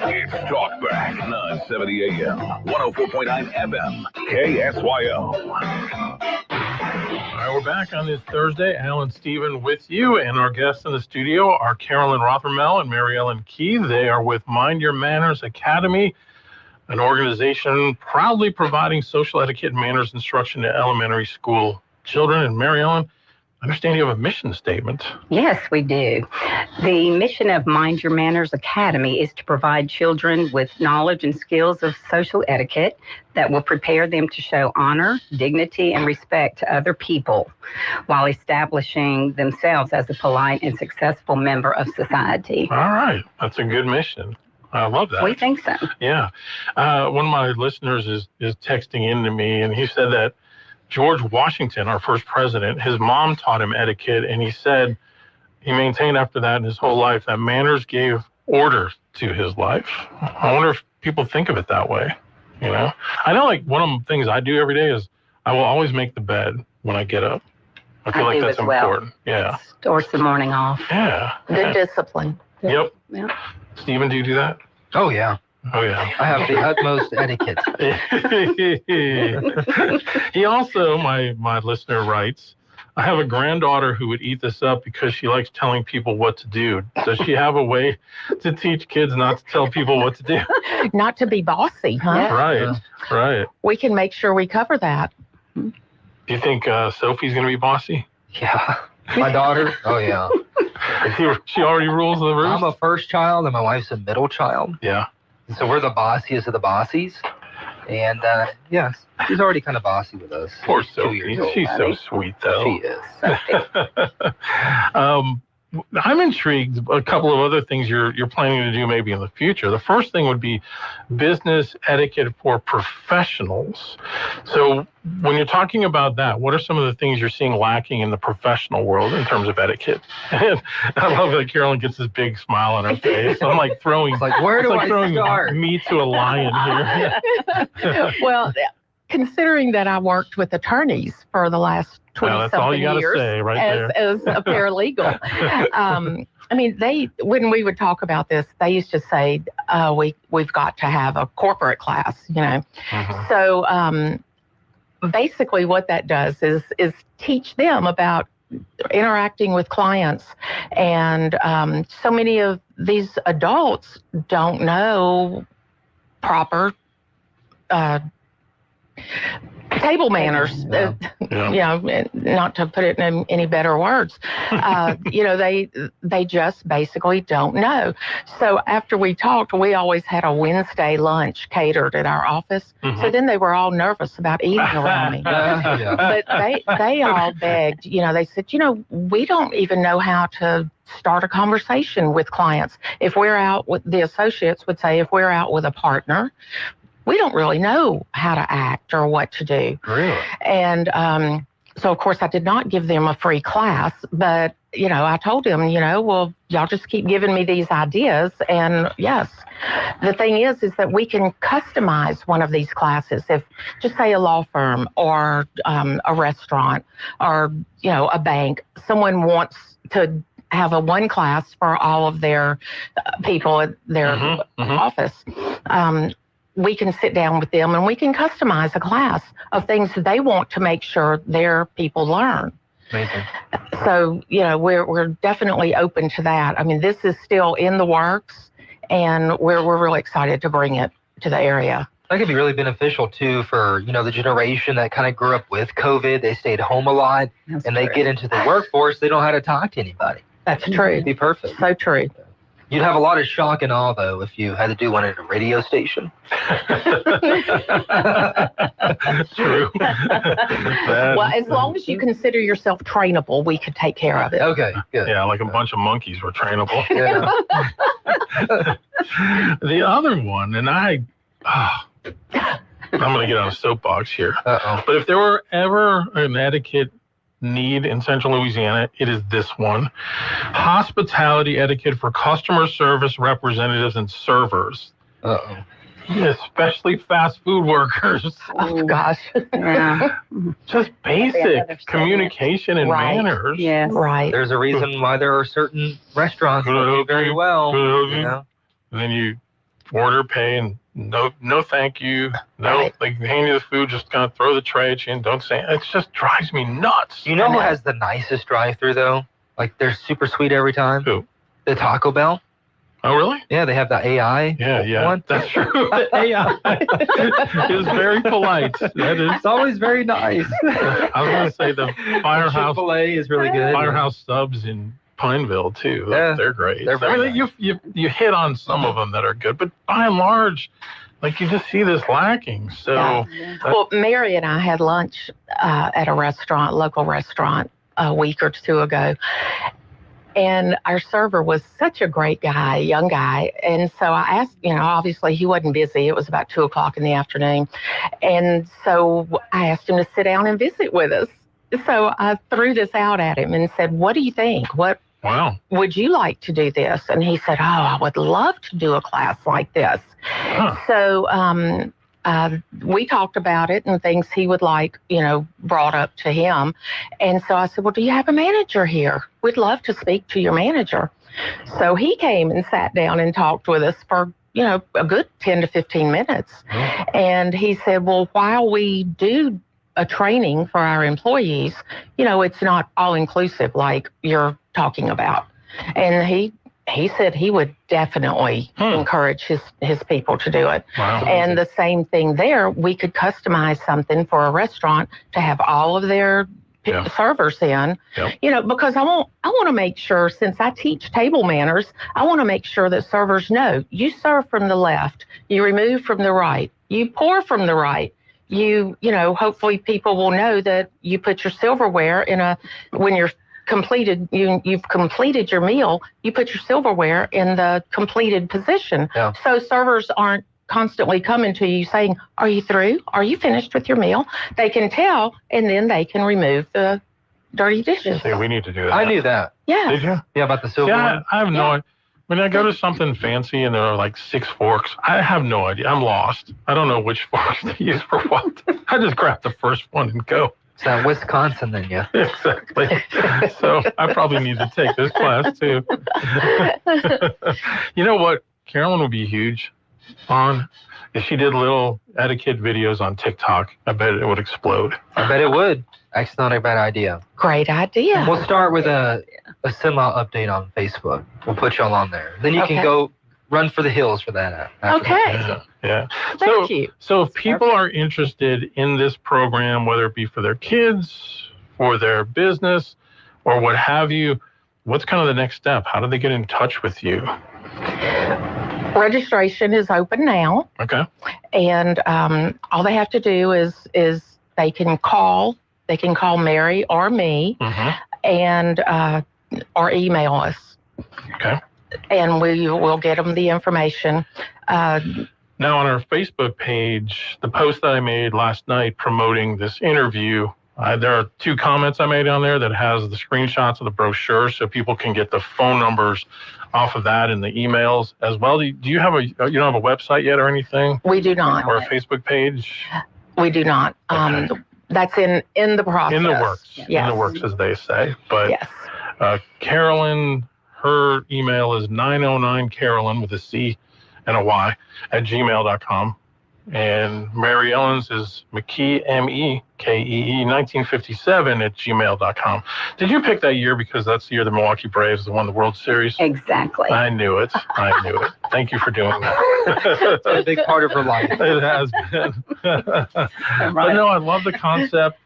It's Talkback, 970 AM, 104.9 FM, KSYO. All right, we're back on this Thursday. Al and Stephen with you, and our guests in the studio are Carolyn Rothermel and Mary Ellen Key. They are with Mind Your Manners Academy, an organization proudly providing social etiquette and manners instruction to elementary school children. And Mary Ellen, I understand you have a mission statement. Yes, we do. The mission of Mind Your Manners Academy is to provide children with knowledge and skills of social etiquette that will prepare them to show honor, dignity, and respect to other people while establishing themselves as a polite and successful member of society. All right. That's a good mission. I love that. We think so. Yeah. One of my listeners is texting in to me, and he said that George Washington, our first president, his mom taught him etiquette, and he said he maintained after that in his whole life that manners gave order to his life. I wonder if people think of it that way. You know, I know like one of the things I do every day is I will always make the bed when I get up. I feel like that's important. Yeah. Starts the morning off. Yeah. Good discipline. Yep. Yeah. Stephen, do you do that? Oh, yeah. Oh, yeah. I have the utmost etiquette. He also, my listener writes, I have a granddaughter who would eat this up because she likes telling people what to do. Does she have a way to teach kids not to tell people what to do? Not to be bossy, huh? Right, right. We can make sure we cover that. Do you think Sophie's going to be bossy? Yeah. My daughter? Oh, yeah. She already rules the roost? I'm a first child and my wife's a middle child. Yeah. So we're the bossiest of the bossies. And yes, she's already kind of bossy with us. Poor 2 Sophie. years old. She's so sweet, though. She is. I'm intrigued. A couple of other things you're planning to do maybe in the future. The first thing would be business etiquette for professionals. So when you're talking about that, what are some of the things you're seeing lacking in the professional world in terms of etiquette? And I love that Carolyn gets this big smile on her face. I'm like throwing, where do I start? Me to a lion here. Well, considering that I worked with attorneys for the last 20-something years say right as a paralegal, I mean, when we would talk about this, they used to say, we've got to have a corporate class, you know. Mm-hmm. So basically what that does is teach them about interacting with clients. And so many of these adults don't know proper table manners, you know, not to put it in any better words. You know, they just basically don't know. So after we talked, we always had a Wednesday lunch catered at our office. Mm-hmm. So then they were all nervous about eating around me. But they all begged, you know, they said, you know, we don't even know how to start a conversation with clients. If we're out with, the associates would say, if we're out with a partner, we don't really know how to act or what to do. Really? And so, of course, I did not give them a free class, but, you know, I told them, you know, well, y'all just keep giving me these ideas. And yes, the thing is that we can customize one of these classes. If just say a law firm or a restaurant or, you know, a bank, someone wants to have a one class for all of their people at their office. We can sit down with them and we can customize a class of things that they want to make sure their people learn. Amazing. So, you know, we're definitely open to that. I mean, this is still in the works and we're really excited to bring it to the area. That could be really beneficial too for, you know, the generation that kind of grew up with COVID. They stayed home a lot. That's and they true. get into the workforce. They don't know how to talk to anybody. That's true. It'd be perfect. So true. You'd have a lot of shock and awe, though, if you had to do one at a radio station. True. Well, as long as you consider yourself trainable, we could take care of it. Okay, good. Yeah, like a bunch of monkeys were trainable. Yeah. The other one, and I'm going to get on a soapbox here. Uh-oh. But if there were ever an etiquette need in Central Louisiana, it is this one. Hospitality etiquette for customer service representatives and servers. Uh-oh. Especially fast food workers. Oh, gosh. Yeah. Just basic communication and manners. Yes. Right. There's a reason why there are certain restaurants that do very well. You know? And then you order, pay, and no thank you. No, like they hand you the food, just kind of throw the tray at you and don't say it. Just drives me nuts. You know who has the nicest drive-through though? Like they're super sweet every time. Who? The Taco Bell. Oh really? Yeah, they have the AI. Yeah, one. That's true. The AI is very polite. That is. It's always very nice. I was going to say the Firehouse Chick-fil-A is really good. Firehouse subs in Pineville too. Yeah, they're great. they're very you hit on some of them that are good, but by and large, like you just see this lacking. So, Well, Mary and I had lunch at a restaurant, local restaurant, a week or two ago. And our server was such a great guy, young guy. And so I asked, you know, obviously he wasn't busy. It was about 2:00 in the afternoon. And so I asked him to sit down and visit with us. So I threw this out at him and said, what do you think? What Wow. Would you like to do this? And he said, oh, I would love to do a class like this. Huh. So we talked about it and things he would like, brought up to him. And so I said, well, do you have a manager here? We'd love to speak to your manager. So he came and sat down and talked with us for, a good 10 to 15 minutes. And he said, well, while we do a training for our employees, it's not all inclusive like you're talking about. And he said he would definitely encourage his people to do it. Wow. And the same thing there, we could customize something for a restaurant to have all of their servers in, because I want to make sure, since I teach table manners, I want to make sure that servers know you serve from the left, you remove from the right, you pour from the right. Hopefully people will know that you put your silverware when you're completed, you've completed your meal, you put your silverware in the completed position. Yeah. So servers aren't constantly coming to you saying, are you through? Are you finished with your meal? They can tell, and then they can remove the dirty dishes. Yeah, we need to do that. I knew that. Yeah. Did you? Yeah, about the silverware. Yeah, I have no idea. When I go to something fancy and there are like 6 forks, I have no idea. I'm lost. I don't know which forks to use for what. I just grab the first one and go. It's not Wisconsin then, yeah. Exactly. So I probably need to take this class too. You know what Carolyn would be huge on? If she did little etiquette videos on TikTok, I bet it would explode. I bet it would. That's not a bad idea. Great idea. We'll start with a semi update on Facebook. We'll put y'all on there. Then you can go run for the hills for that. Okay. Yeah. Thank you. So if people are interested in this program, whether it be for their kids, for their business, or what have you, what's kind of the next step? How do they get in touch with you? Registration is open now. Okay. And all they have to do is they can call Mary or me, and or email us. Okay. And we will get them the information. Now, on our Facebook page, the post that I made last night promoting this interview, there are 2 comments I made on there that has the screenshots of the brochure, so people can get the phone numbers off of that and the emails as well. Do you have you don't have a website yet or anything? We do not. Or a Facebook page? We do not. Okay. That's in the process. In the works. Yes. In the works, as they say. But Carolyn, her email is 909Carolyn with a C and a Y @gmail.com. And Mary Ellen's is McKee, MEKEE, 1957 @gmail.com. Did you pick that year because that's the year the Milwaukee Braves won the World Series? Exactly. I knew it. Thank you for doing that. It's a big part of her life. It has been. But no, I love the concept.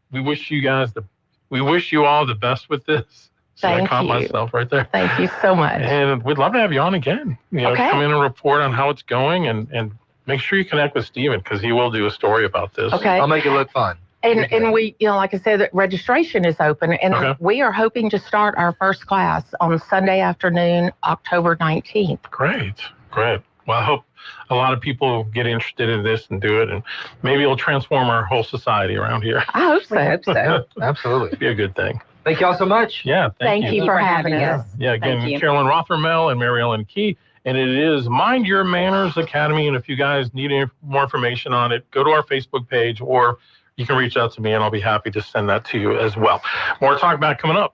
We wish you all the best with this. So Thank I caught you. myself right there. Thank you so much. And we'd love to have you on again. Come in and report on how it's going, and make sure you connect with Steven because he will do a story about this. Okay. I'll make it look fun. And we, like I said, that registration is open, and we are hoping to start our first class on Sunday afternoon, October 19th. Great. Well, I hope a lot of people get interested in this and do it, and maybe it'll transform our whole society around here. I hope so. We hope so. Absolutely. Be a good thing. Thank y'all so much. Yeah, Thank you for having us. Yeah, again, Thank you. Carolyn Rothermel and Mary Ellen Key. And it is Mind Your Manners Academy. And if you guys need any more information on it, go to our Facebook page, or you can reach out to me and I'll be happy to send that to you as well. More talk back coming up.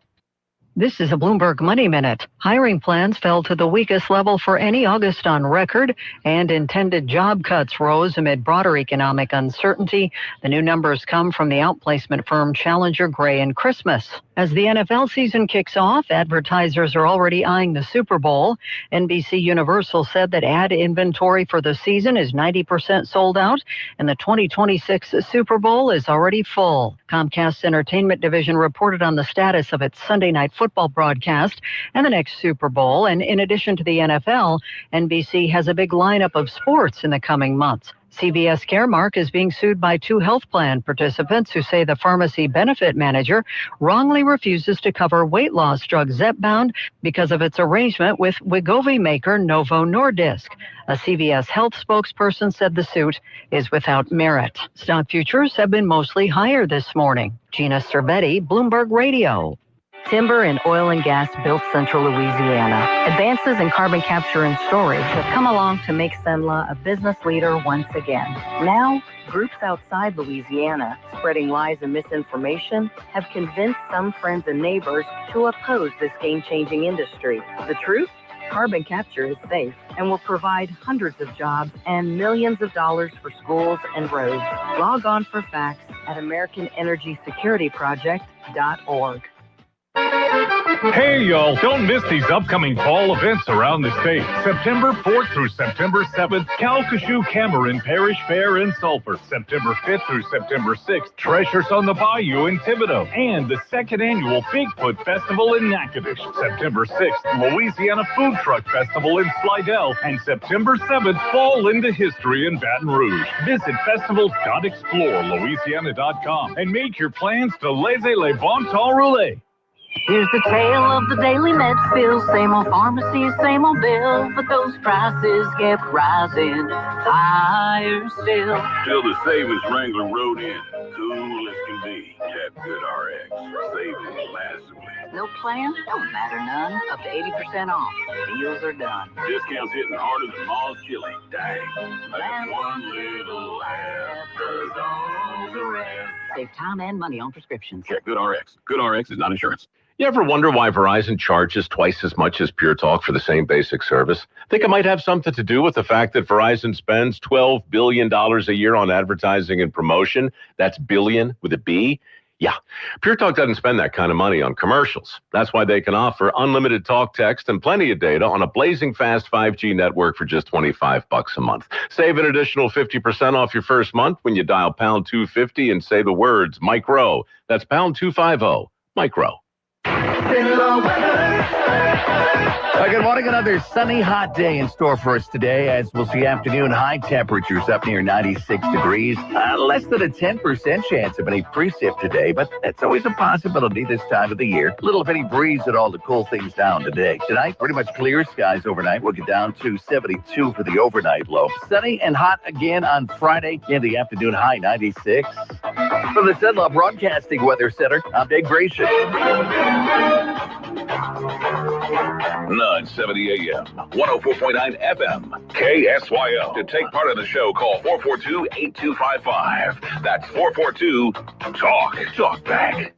This is a Bloomberg Money Minute. Hiring plans fell to the weakest level for any August on record, and intended job cuts rose amid broader economic uncertainty. The new numbers come from the outplacement firm Challenger Gray and Christmas. As the NFL season kicks off, advertisers are already eyeing the Super Bowl. NBC Universal said that ad inventory for the season is 90% sold out, and the 2026 Super Bowl is already full. Comcast's entertainment division reported on the status of its Sunday night football broadcast and the next Super Bowl. And in addition to the NFL, NBC has a big lineup of sports in the coming months. CVS Caremark is being sued by 2 health plan participants who say the pharmacy benefit manager wrongly refuses to cover weight loss drug Zepbound because of its arrangement with Wegovy maker Novo Nordisk. A CVS Health spokesperson said the suit is without merit. Stock futures have been mostly higher this morning. Gina Cervetti, Bloomberg Radio. Timber and oil and gas built Central Louisiana. Advances in carbon capture and storage have come along to make Cenla a business leader once again. Now, groups outside Louisiana spreading lies and misinformation have convinced some friends and neighbors to oppose this game-changing industry. The truth? Carbon capture is safe and will provide hundreds of jobs and millions of dollars for schools and roads. Log on for facts at AmericanEnergySecurityProject.org. Hey, y'all, don't miss these upcoming fall events around the state. September 4th through September 7th, Calcasieu Cameron Parish Fair in Sulphur. September 5th through September 6th, Treasures on the Bayou in Thibodaux. And the second annual Bigfoot Festival in Natchitoches. September 6th, Louisiana Food Truck Festival in Slidell. And September 7th, Fall into History in Baton Rouge. Visit festivals.explorelouisiana.com and make your plans to laissez les bon temps rouler. Here's the tale of the daily Medfield. Same old pharmacy, same old bill, but those prices kept rising higher still. Till the Savings Wrangler rode in, cool as can be. At GoodRx, savings massively. No plan? Don't matter none. Up to 80% off. Deals are done. Discounts hitting harder than Ma's chili. Dang. Like one little lamp does all the rest. Save time and money on prescriptions. Check GoodRx. GoodRx is not insurance. You ever wonder why Verizon charges twice as much as Pure Talk for the same basic service? Think it might have something to do with the fact that Verizon spends $12 billion a year on advertising and promotion. That's billion with a B. Yeah, Pure Talk doesn't spend that kind of money on commercials. That's why they can offer unlimited talk, text, and plenty of data on a blazing fast 5G network for just $25 a month. Save an additional 50% off your first month when you dial pound 250 and say the words Micro. That's pound 250, Micro. Good morning. Another sunny, hot day in store for us today, as we'll see afternoon high temperatures up near 96 degrees. Less than a 10% chance of any precip today, but that's always a possibility this time of the year. Little if any breeze at all to cool things down today. Tonight, pretty much clear skies overnight. We'll get down to 72 for the overnight low. Sunny and hot again on Friday in the afternoon high 96. From the Cenla Broadcasting Weather Center, I'm Dave Gratian. 970 AM, 104.9 FM, KSYO. To take part in the show, call 442-8255. That's 442-TALK. Talk back.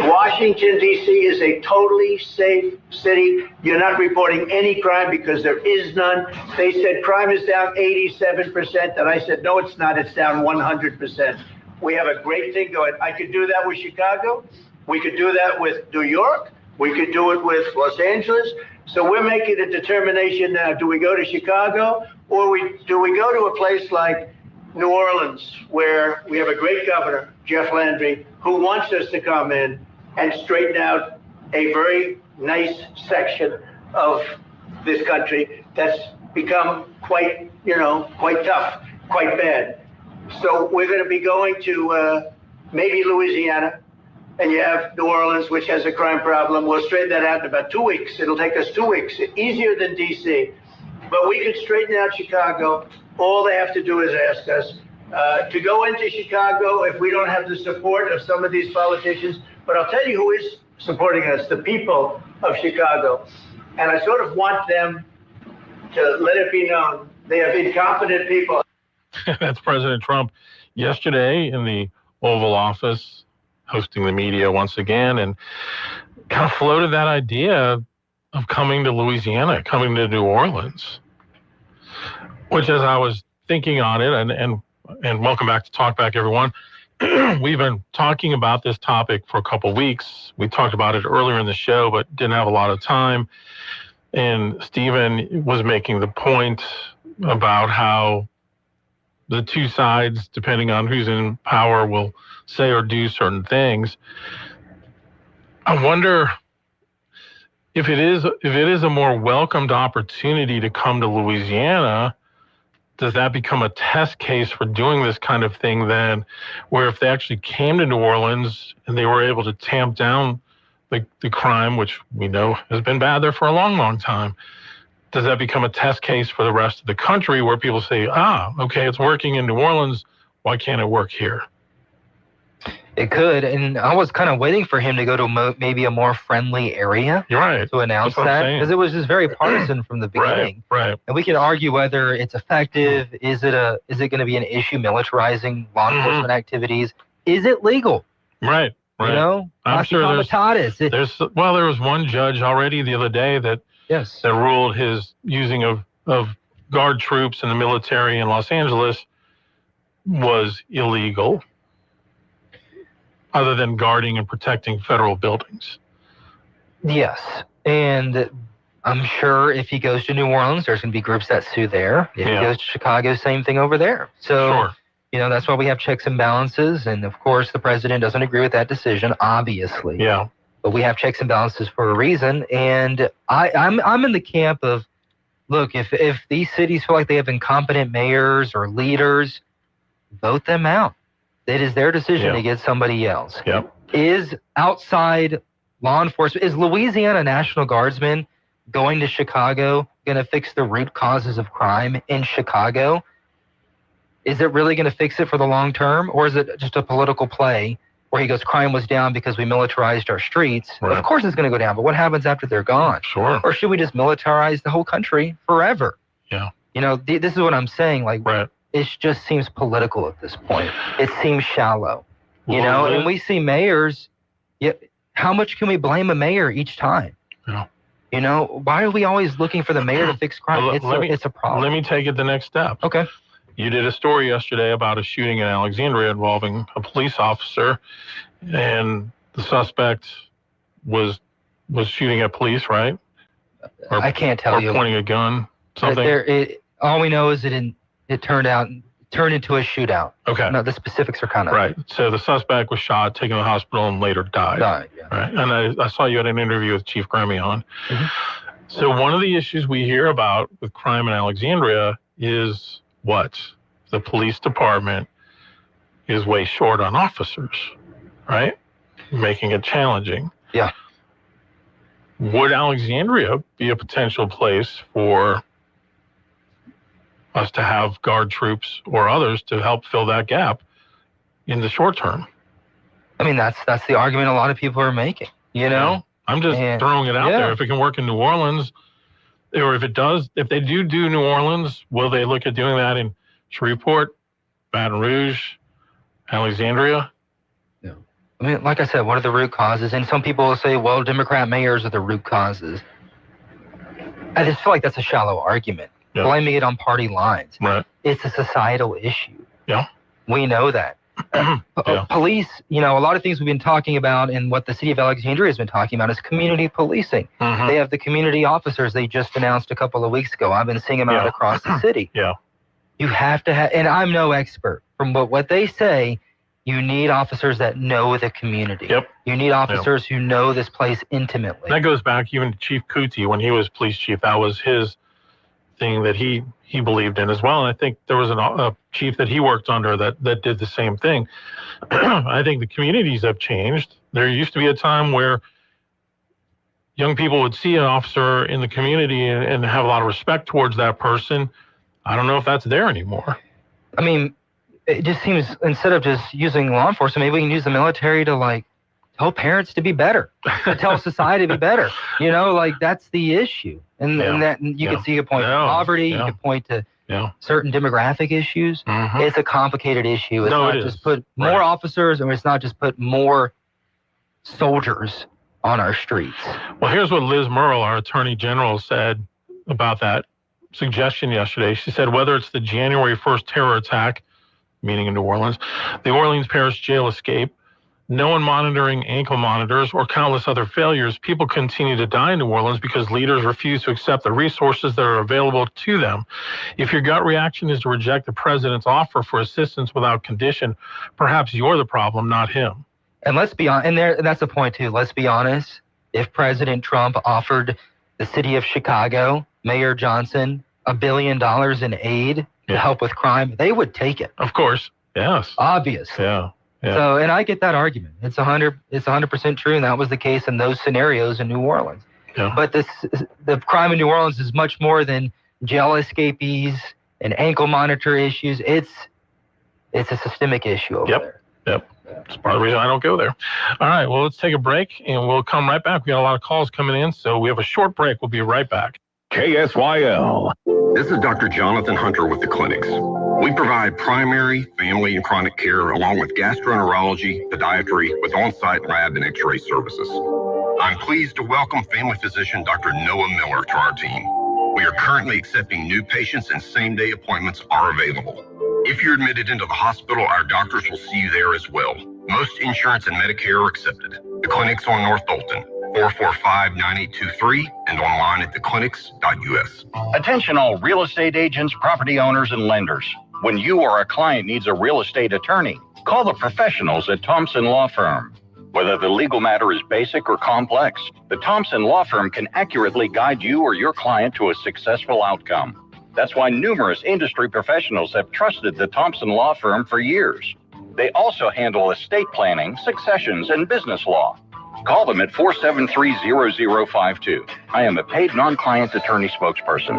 Washington, D.C. is a totally safe city. You're not reporting any crime because there is none. They said crime is down 87%, and I said, no, it's not. It's down 100%. We have a great thing going. I could do that with Chicago. We could do that with New York. We could do it with Los Angeles. So we're making a determination now. Do we go to Chicago or do we go to a place like New Orleans, where we have a great governor, Jeff Landry, who wants us to come in and straighten out a very nice section of this country that's become quite tough, quite bad. So we're going to be going to maybe Louisiana. And you have New Orleans, which has a crime problem. We'll straighten that out in about 2 weeks. It'll take us 2 weeks, easier than D.C. But we can straighten out Chicago. All they have to do is ask us to go into Chicago if we don't have the support of some of these politicians. But I'll tell you who is supporting us, the people of Chicago. And I sort of want them to let it be known they have incompetent people. That's President Trump yesterday in the Oval Office, hosting the media once again, and kind of floated that idea of coming to Louisiana, coming to New Orleans, which, as I was thinking on it, and welcome back to Talk Back, everyone. We've been talking about this topic for a couple weeks. We talked about it earlier in the show, but didn't have a lot of time. And Stephen was making the point about how the two sides, depending on who's in power, will say or do certain things. I wonder if it is a more welcomed opportunity to come to Louisiana, does that become a test case for doing this kind of thing then, where if they actually came to New Orleans and they were able to tamp down the crime, which we know has been bad there for a long, long time, does that become a test case for the rest of the country where people say, okay, it's working in New Orleans, why can't it work here? It could, and I was kind of waiting for him to go to maybe a more friendly area You're right. to announce That's what I'm that, saying. because it was just very partisan from the beginning. Right. And we can argue whether it's effective. Is it going to be an issue militarizing law enforcement activities? Is it legal? Right. You know, I'm sure there's there was one judge already the other day that ruled his using of guard troops in the military in Los Angeles was illegal, other than guarding and protecting federal buildings. Yes, and I'm sure if he goes to New Orleans, there's going to be groups that sue there. If he goes to Chicago, same thing over there. So, you know, that's why we have checks and balances. And of course, the president doesn't agree with that decision, obviously. Yeah. But we have checks and balances for a reason. And I'm in the camp of, look, if these cities feel like they have incompetent mayors or leaders, vote them out. It is their decision to get somebody else. Yep. Is outside law enforcement, is Louisiana National Guardsmen going to Chicago going to fix the root causes of crime in Chicago? Is it really going to fix it for the long term? Or is it just a political play where he goes, crime was down because we militarized our streets? Right. Of course it's going to go down, but what happens after they're gone? Sure. Or should we just militarize the whole country forever? Yeah. You know, this is what I'm saying. Like, it just seems political at this point. It seems shallow. You know, and we see mayors, how much can we blame a mayor each time? Yeah. You know, why are we always looking for the mayor to fix crime? It's a problem. Let me take it the next step. Okay. You did a story yesterday about a shooting in Alexandria involving a police officer, and the suspect was shooting at police, right? I can't tell you. Or pointing a gun, something. All we know is it turned into a shootout. Okay. No, the specifics are kind of right. So the suspect was shot, taken to the hospital, and later died. Right. And I saw you had an interview with Chief Gremmy. So one of the issues we hear about with crime in Alexandria is what? The police department is way short on officers, right? Making it challenging. Yeah. Would Alexandria be a potential place for us to have guard troops or others to help fill that gap in the short term? I mean, that's the argument a lot of people are making, you know? I'm just throwing it out there. If it can work in New Orleans, or if they do New Orleans, will they look at doing that in Shreveport, Baton Rouge, Alexandria? No. I mean, like I said, what are the root causes? And some people will say, well, Democrat mayors are the root causes. I just feel like that's a shallow argument. Yeah. Blaming it on party lines. Right. It's a societal issue. Yeah. We know that. Police, you know, a lot of things we've been talking about and what the city of Alexandria has been talking about is community policing. They have the community officers they just announced a couple of weeks ago. I've been seeing them out across the city. Yeah. You have to have, and I'm no expert, from what they say, you need officers that know the community. Yep. You need officers who know this place intimately. That goes back even to Chief Kuti when he was police chief. That was his thing that he believed in as well. And I think there was a chief that he worked under that did the same thing. I think the communities have changed. There used to be a time where young people would see an officer in the community and have a lot of respect towards that person. I don't know if that's there anymore. I mean, it just seems, instead of just using law enforcement, maybe we can use the military to, like, tell parents to be better, to tell society to be better. You know, like, that's the issue. And that you can see, you point to poverty, you can point to certain demographic issues. It's a complicated issue. It's not just put more officers, and it's not just put more soldiers on our streets. Well, here's what Liz Murrill, our Attorney General, said about that suggestion yesterday. She said, whether it's the January 1st terror attack, meaning in New Orleans, the Orleans Parish jail escape, no one monitoring ankle monitors, or countless other failures, people continue to die in New Orleans because leaders refuse to accept the resources that are available to them. If your gut reaction is to reject the president's offer for assistance without condition, perhaps you're the problem, not him. And let's be honest, and that's the point too. Let's be honest. If President Trump offered the city of Chicago, Mayor Johnson, $1 billion in aid to help with crime, they would take it. Of course. Yes. Obviously. Yeah. So, and I get that argument. It's 100% true, and that was the case in those scenarios in New Orleans. Yeah. But the crime in New Orleans is much more than jail escapees and ankle monitor issues. It's a systemic issue over there. Yep. That's part of the reason I don't go there. All right. Well, let's take a break and we'll come right back. We got a lot of calls coming in, so we have a short break. We'll be right back. KSYL. This is Dr. Jonathan Hunter with the clinics. We provide primary, family, and chronic care along with gastroenterology, podiatry, with on-site lab and x-ray services. I'm pleased to welcome family physician Dr. Noah Miller to our team. We are currently accepting new patients and same-day appointments are available. If you're admitted into the hospital, our doctors will see you there as well. Most insurance and Medicare are accepted. The clinic's on North Dalton, 445-9823, and online at theclinics.us. Attention all real estate agents, property owners, and lenders. When you or a client needs a real estate attorney, call the professionals at Thompson Law Firm. Whether the legal matter is basic or complex, the Thompson Law Firm can accurately guide you or your client to a successful outcome. That's why numerous industry professionals have trusted the Thompson Law Firm for years. They also handle estate planning, successions, and business law. Call them at 473-0052. I am a paid non-client attorney spokesperson.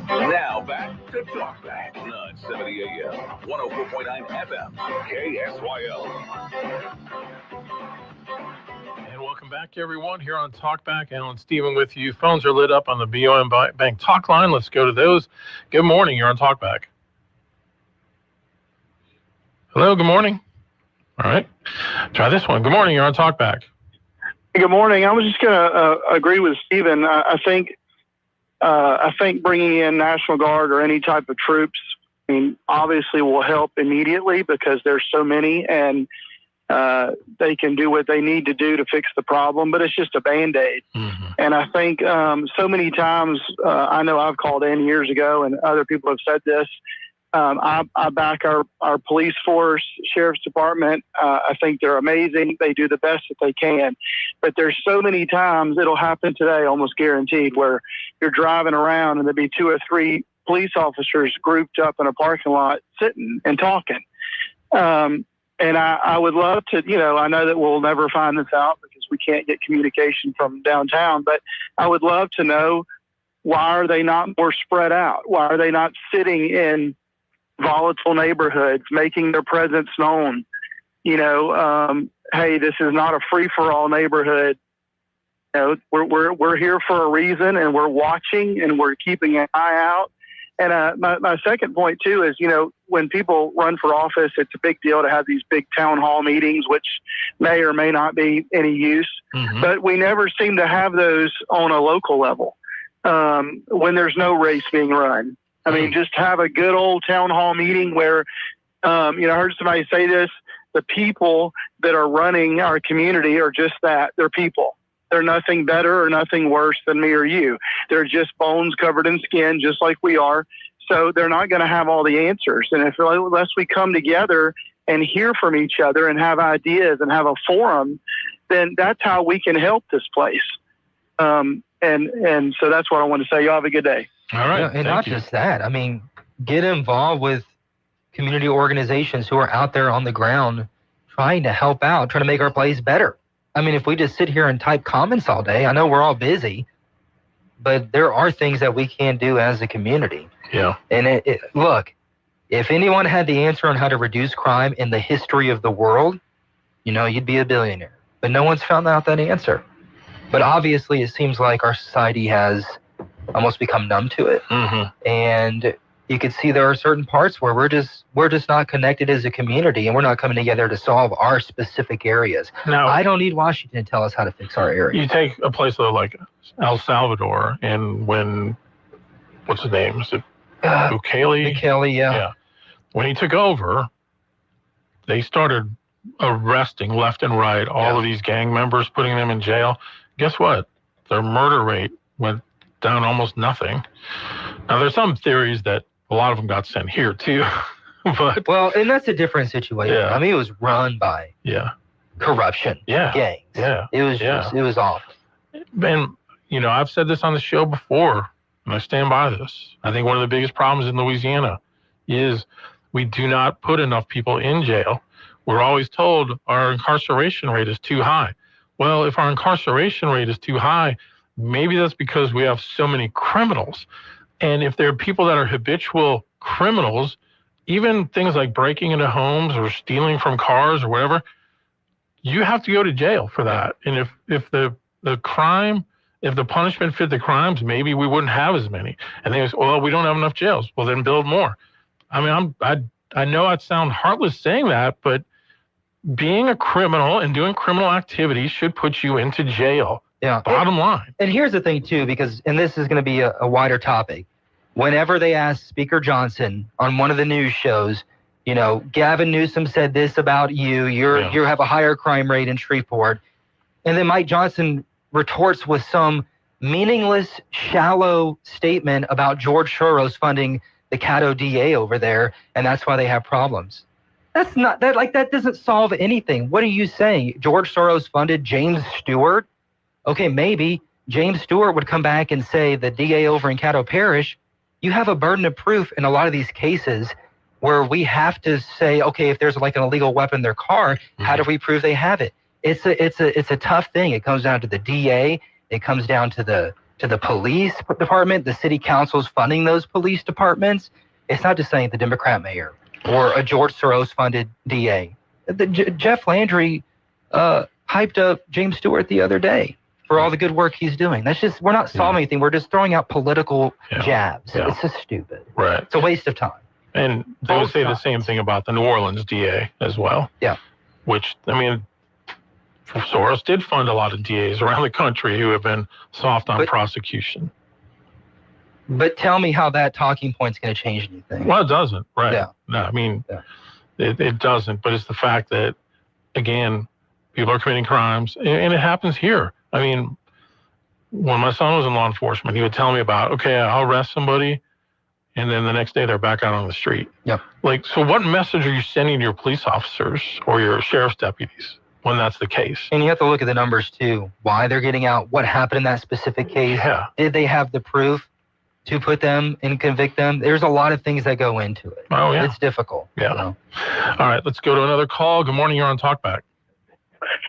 Now back to Talk Back. 970 AM, 104.9 FM, KSYL. And welcome back, everyone, here on Talkback. Alan Stephen with you. Phones are lit up on the BOM Bank Talk line. Let's go to those. Good morning. You're on Talkback. Hello. Good morning. All right. Try this one. Good morning. You're on Talkback. Good morning. I was just going to agree with Stephen. I think bringing in National Guard or any type of troops, I mean, obviously will help immediately because there's so many and they can do what they need to do to fix the problem, but it's just a Band-Aid. Mm-hmm. And I think so many times, I know I've called in years ago and other people have said this, I back our police force, sheriff's department. I think they're amazing. They do the best that they can. But there's so many times it'll happen today, almost guaranteed, where you're driving around and there'll be 2 or 3 police officers grouped up in a parking lot sitting and talking. And I would love to, I know that we'll never find this out because we can't get communication from downtown, but I would love to know, why are they not more spread out? Why are they not sitting in volatile neighborhoods, making their presence known? Hey, this is not a free-for-all neighborhood. We're here for a reason, and we're watching, and we're keeping an eye out. And my second point, too, is, when people run for office, it's a big deal to have these big town hall meetings, which may or may not be any use. Mm-hmm. But we never seem to have those on a local level when there's no race being run. I mean, just have a good old town hall meeting where, I heard somebody say this, the people that are running our community are just that. They're people. They're nothing better or nothing worse than me or you. They're just bones covered in skin, just like we are. So they're not going to have all the answers. And unless we come together and hear from each other and have ideas and have a forum, then that's how we can help this place. And so that's what I want to say. Y'all have a good day. All right. And not just that. I mean, get involved with community organizations who are out there on the ground trying to help out, trying to make our place better. I mean, if we just sit here and type comments all day, I know we're all busy, but there are things that we can do as a community. Yeah. And look, if anyone had the answer on how to reduce crime in the history of the world, you'd be a billionaire. But no one's found out that answer. But obviously, it seems like our society has almost become numb to it. Mm-hmm. And you can see there are certain parts where we're just not connected as a community, and we're not coming together to solve our specific areas. Now, I don't need Washington to tell us how to fix our area. You take a place like El Salvador, and what's his name? Is it Bukele? Bukele, yeah. When he took over, they started arresting left and right all of these gang members, putting them in jail. Guess what? Their murder rate went down almost nothing. Now, there's some theories that a lot of them got sent here too, but and that's a different situation. Yeah. I mean, it was run by corruption, gangs. Yeah, it was it was awful. And I've said this on the show before, and I stand by this. I think one of the biggest problems in Louisiana is we do not put enough people in jail. We're always told our incarceration rate is too high. Well, if our incarceration rate is too high, maybe that's because we have so many criminals. And if there are people that are habitual criminals, even things like breaking into homes or stealing from cars or whatever, you have to go to jail for that. And if the crime, if the punishment fit the crimes, maybe we wouldn't have as many. And they say, well, we don't have enough jails. Well, then build more. I mean, I know I sound heartless saying that, but being a criminal and doing criminal activities should put you into jail. Yeah. Bottom line. And here's the thing, too, because, and this is going to be a wider topic. Whenever they ask Speaker Johnson on one of the news shows, you know, Gavin Newsom said this about you, you have a higher crime rate in Shreveport. And then Mike Johnson retorts with some meaningless, shallow statement about George Soros funding the Caddo DA over there, and that's why they have problems. That's not that, like, that doesn't solve anything. What are you saying? George Soros funded James Stewart? Okay, maybe James Stewart would come back and say the DA over in Caddo Parish, you have a burden of proof in a lot of these cases where we have to say, okay, if there's like an illegal weapon in their car, how do we prove they have it? It's a tough thing. It comes down to the DA. It comes down to the police department. The city council's funding those police departments. It's not just saying the Democrat mayor or a George Soros funded DA. Jeff Landry hyped up James Stewart the other day for all the good work he's doing. That's just, we're not solving anything. We're just throwing out political jabs. It's just stupid. Right. It's a waste of time. And they would say the same thing about the New Orleans DA as well. Yeah. Which, I mean, Soros did fund a lot of DAs around the country who have been soft on prosecution. But tell me how that talking point's going to change anything. Well, it doesn't, right? Yeah. No, I mean, it doesn't. But it's the fact that, again, people are committing crimes, and it happens here. I mean, when my son was in law enforcement, he would tell me about, okay, I'll arrest somebody, and then the next day they're back out on the street. Yep. Like, so what message are you sending to your police officers or your sheriff's deputies when that's the case? And you have to look at the numbers too. Why they're getting out, what happened in that specific case. Yeah. Did they have the proof to put them and convict them? There's a lot of things that go into it. Oh, yeah. It's difficult. Yeah. You know? All right, let's go to another call. Good morning, you're on Talkback.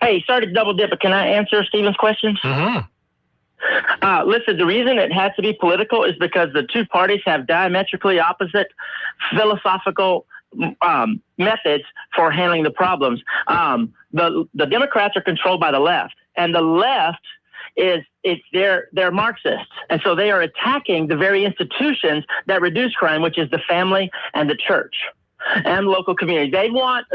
Hey, sorry to double dip, but can I answer Stephen's questions? Mm-hmm. Listen, the reason it has to be political is because the two parties have diametrically opposite philosophical methods for handling the problems. The Democrats are controlled by the left, and the left they're Marxists, and so they are attacking the very institutions that reduce crime, which is the family and the church and local community. They want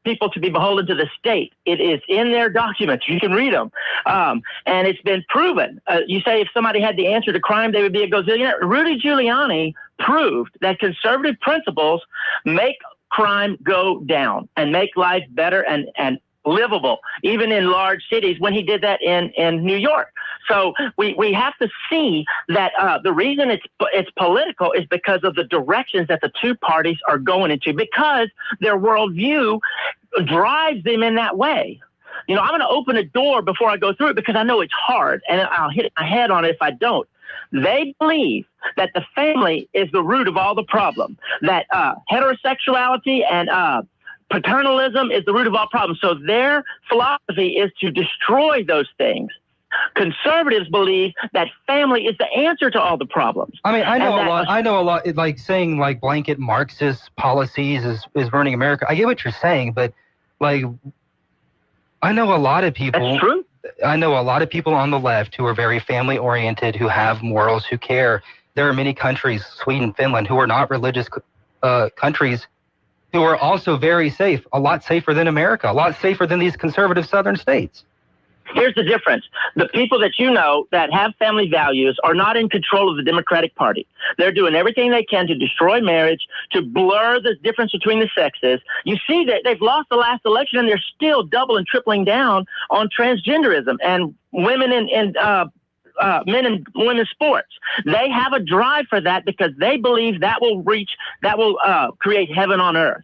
people to be beholden to the state. It is in their documents. You can read them. And it's been proven. You say if somebody had the answer to crime, they would be a gazillionaire. Rudy Giuliani proved that conservative principles make crime go down and make life better and livable, even in large cities, when he did that in New York. So we have to see that the reason it's political is because of the directions that the two parties are going into, because their worldview drives them in that way. You know, I'm going to open a door before I go through it because I know it's hard, and I'll hit my head on it if I don't. They believe that the family is the root of all the problem, that heterosexuality and paternalism is the root of all problems. So their philosophy is to destroy those things. Conservatives believe that family is the answer to all the problems. I mean, I know a lot. Like saying like blanket Marxist policies is ruining America. I get what you're saying, but like, I know a lot of people. That's true. I know a lot of people on the left who are very family oriented, who have morals, who care. There are many countries, Sweden, Finland, who are not religious countries, who are also very safe, a lot safer than America, a lot safer than these conservative southern states. Here's the difference. The people that you know that have family values are not in control of the Democratic Party. They're doing everything they can to destroy marriage, to blur the difference between the sexes. You see that they've lost the last election, and they're still double and tripling down on transgenderism and women in men and women's sports. They have a drive for that because they believe that will create heaven on earth.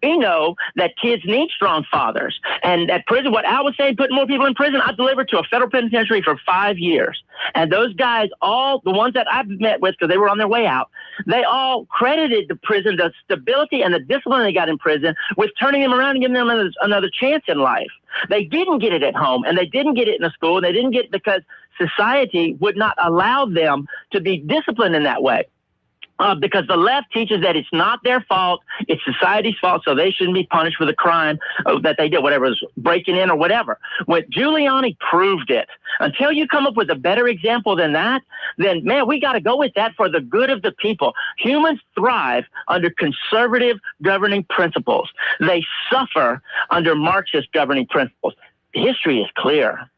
We know that kids need strong fathers. And at prison, what Al was saying, putting more people in prison, I delivered to a federal penitentiary for 5 years. And those guys, all the ones that I've met with, because they were on their way out, they all credited the prison, the stability and the discipline they got in prison, with turning them around and giving them another chance in life. They didn't get it at home, and they didn't get it in the school, and they didn't get it because society would not allow them to be disciplined in that way. because the left teaches that it's not their fault, it's society's fault, so they shouldn't be punished for the crime that they did, whatever it was, breaking in or whatever. When Giuliani proved it, until you come up with a better example than that, then, man, we got to go with that for the good of the people. Humans thrive under conservative governing principles. They suffer under Marxist governing principles. History is clear.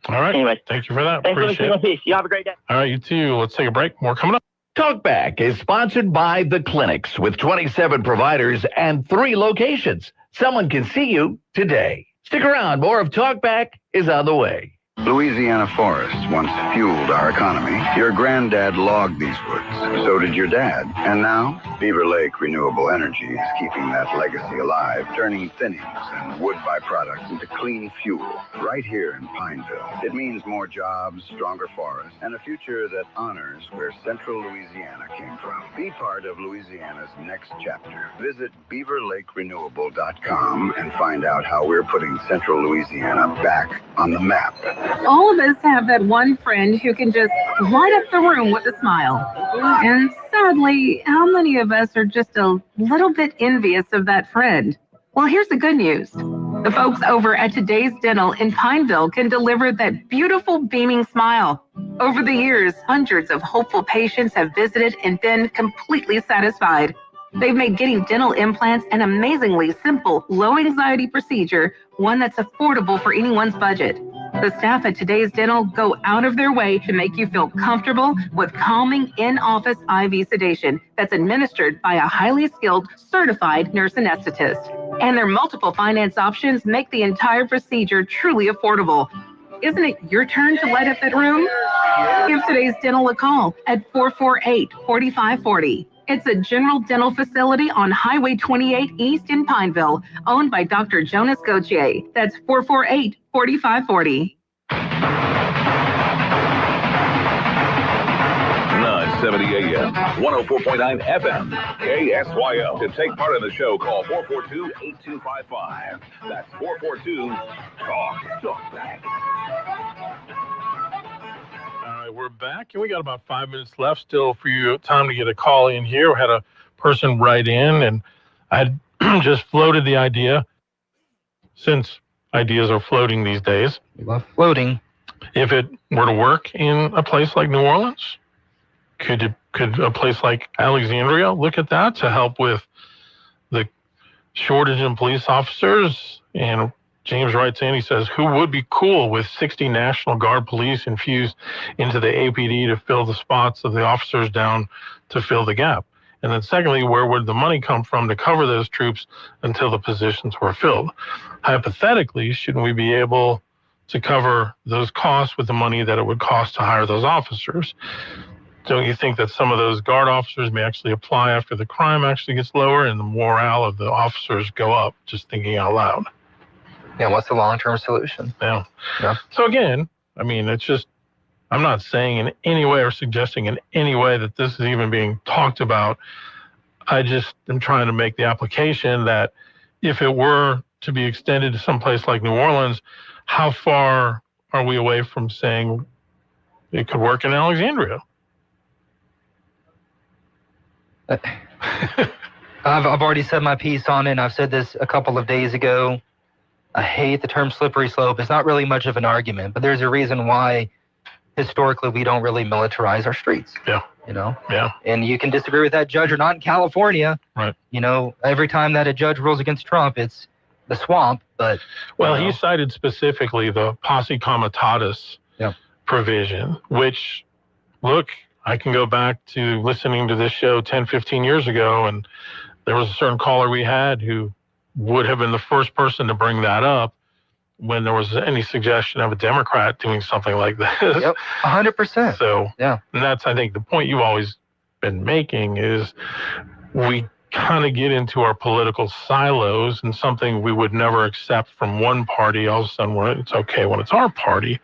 All right. Anyway, thank you for that. Thanks for Appreciate listening. it. Peace. You have a great day. All right, you too. Let's take a break. More coming up. Talkback is sponsored by The Clinics with 27 providers and 3 locations. Someone can see you today. Stick around. More of Talkback is on the way. Louisiana forests once fueled our economy. Your granddad logged these woods. So did your dad. And now, Beaver Lake Renewable Energy is keeping that legacy alive, turning thinnings and wood byproducts into clean fuel right here in Pineville. It means more jobs, stronger forests, and a future that honors where Central Louisiana came from. Be part of Louisiana's next chapter. Visit BeaverLakeRenewable.com and find out how we're putting Central Louisiana back on the map. All of us have that one friend who can just light up the room with a smile. And sadly, how many of us are just a little bit envious of that friend? Well, here's the good news. The folks over at Today's Dental in Pineville can deliver that beautiful beaming smile. Over the years, hundreds of hopeful patients have visited and been completely satisfied. They've made getting dental implants an amazingly simple, low-anxiety procedure, one that's affordable for anyone's budget. The staff at Today's Dental go out of their way to make you feel comfortable with calming in-office IV sedation that's administered by a highly skilled, certified nurse anesthetist. And their multiple finance options make the entire procedure truly affordable. Isn't it your turn to light up that room? Give Today's Dental a call at 448-4540. It's a general dental facility on Highway 28 East in Pineville, owned by Dr. Jonas Gauthier. That's 448-4540. 970 AM, 104.9 FM, KSYO. To take part in the show, call 442-8255. That's 442-TALK back. All right, we're back, and we got about 5 minutes left still for you. Time to get a call in here. We had a person write in, and I had just floated the idea, since ideas are floating these days. We love floating. If it were to work in a place like New Orleans, could a place like Alexandria look at that to help with the shortage in police officers? And James writes in, he says, who would be cool with 60 National Guard police infused into the APD to fill the spots of the officers down to fill the gap? And then secondly, where would the money come from to cover those troops until the positions were filled? Hypothetically, shouldn't we be able to cover those costs with the money that it would cost to hire those officers? Don't you think that some of those Guard officers may actually apply after the crime actually gets lower and the morale of the officers go up? Just thinking out loud. Yeah, what's the long-term solution? Yeah. So again, I mean, it's just, I'm not saying in any way or suggesting in any way that this is even being talked about. I just am trying to make the application that if it were to be extended to some place like New Orleans, how far are we away from saying it could work in Alexandria? I've already said my piece on it, and I've said this a couple of days ago. I hate the term slippery slope. It's not really much of an argument, but there's a reason why historically we don't really militarize our streets. Yeah. You know? Yeah. And you can disagree with that judge or not in California. Right. You know, every time that a judge rules against Trump, it's the swamp, but... Well, he cited specifically the posse comitatus provision, which, look, I can go back to listening to this show 10, 15 years ago, and there was a certain caller we had who would have been the first person to bring that up when there was any suggestion of a Democrat doing something like this. Yep, 100%. So, yeah, and that's, I think, the point you've always been making is we kind of get into our political silos, and something we would never accept from one party, all of a sudden it's okay when it's our party.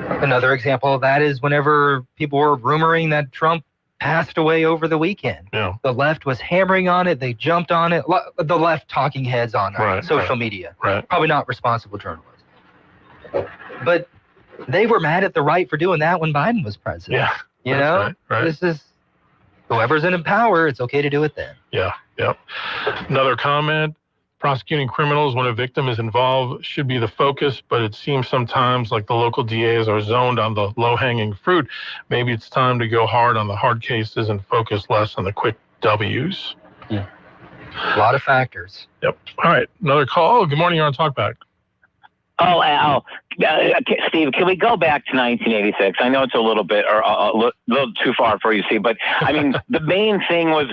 Another example of that is whenever people were rumoring that Trump passed away over the weekend. Yeah. The left was hammering on it. They jumped on it. The left talking heads on social media. Right. Probably not responsible journalists. But they were mad at the right for doing that when Biden was president. Yeah. You know? Right. This is... whoever's in power, it's okay to do it then. Yeah. Yep. Another comment. Prosecuting criminals when a victim is involved should be the focus, but it seems sometimes like the local DAs are zoned on the low-hanging fruit. Maybe it's time to go hard on the hard cases and focus less on the quick W's. Yeah. A lot of factors. Yep. All right. Another call. Good morning. You're on Talkback. Oh, Al. Steve, can we go back to 1986? I know it's a little bit or a little too far for you, Steve, but I mean, the main thing was,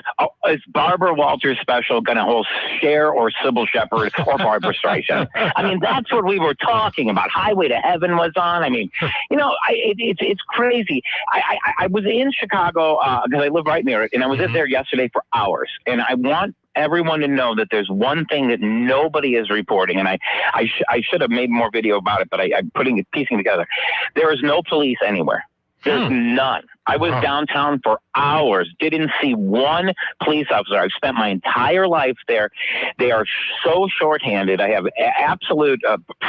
is Barbara Walters' special going to hold Cher or Sybil Shepherd or Barbara Streisand? I mean, that's what we were talking about. Highway to Heaven was on. I mean, it's crazy. I was in Chicago because I live right near it, and I was in there yesterday for hours, and I want everyone to know that there's one thing that nobody is reporting, and I should have made more video about it, but I'm piecing together. There is no police anywhere. There's none. I was downtown for hours, didn't see one police officer. I've spent my entire life there. They are so shorthanded. I have absolute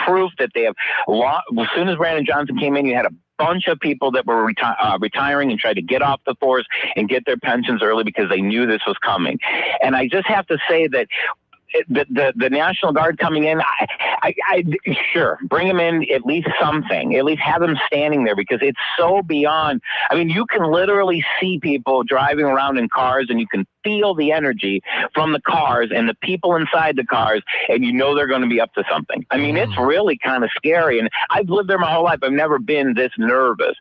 proof that they have as soon as Brandon Johnson came in, you had a bunch of people that were retiring and tried to get off the force and get their pensions early because they knew this was coming. And I just have to say that the National Guard coming in, I sure, bring them in, at least something, at least have them standing there, because it's so beyond. I mean, you can literally see people driving around in cars, and you can feel the energy from the cars and the people inside the cars, and you know they're going to be up to something. I mean, it's really kind of scary, and I've lived there my whole life. I've never been this nervous.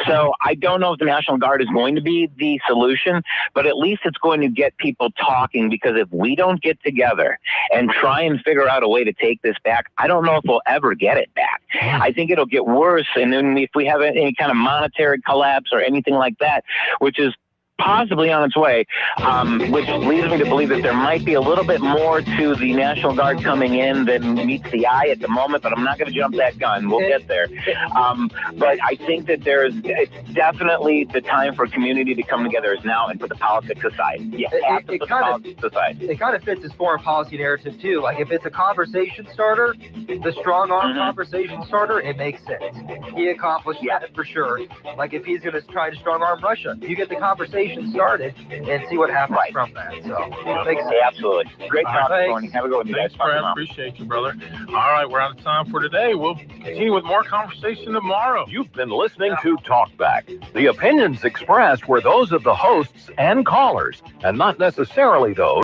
So I don't know if the National Guard is going to be the solution, but at least it's going to get people talking, because if we don't get together and try and figure out a way to take this back, I don't know if we'll ever get it back. I think it'll get worse. And then if we have any kind of monetary collapse or anything like that, which is possibly on its way, which leads me to believe that there might be a little bit more to the National Guard coming in than meets the eye at the moment, but I'm not going to jump that gun. We'll get there. But I think that it's definitely the time for community to come together is now and put the politics aside. You have to put the politics aside. It kind of fits his foreign policy narrative too. Like if it's a conversation starter, the strong arm conversation starter, it makes sense. He accomplished that for sure. Like if he's going to try to strong arm Russia, you get the conversation started and see what happens from that. So it makes sense. Absolutely. Great talk this morning. Have a good one. Thanks, Brad. Appreciate you, brother. All right, we're out of time for today. We'll continue with more conversation tomorrow. You've been listening to Talkback. The opinions expressed were those of the hosts and callers, and not necessarily those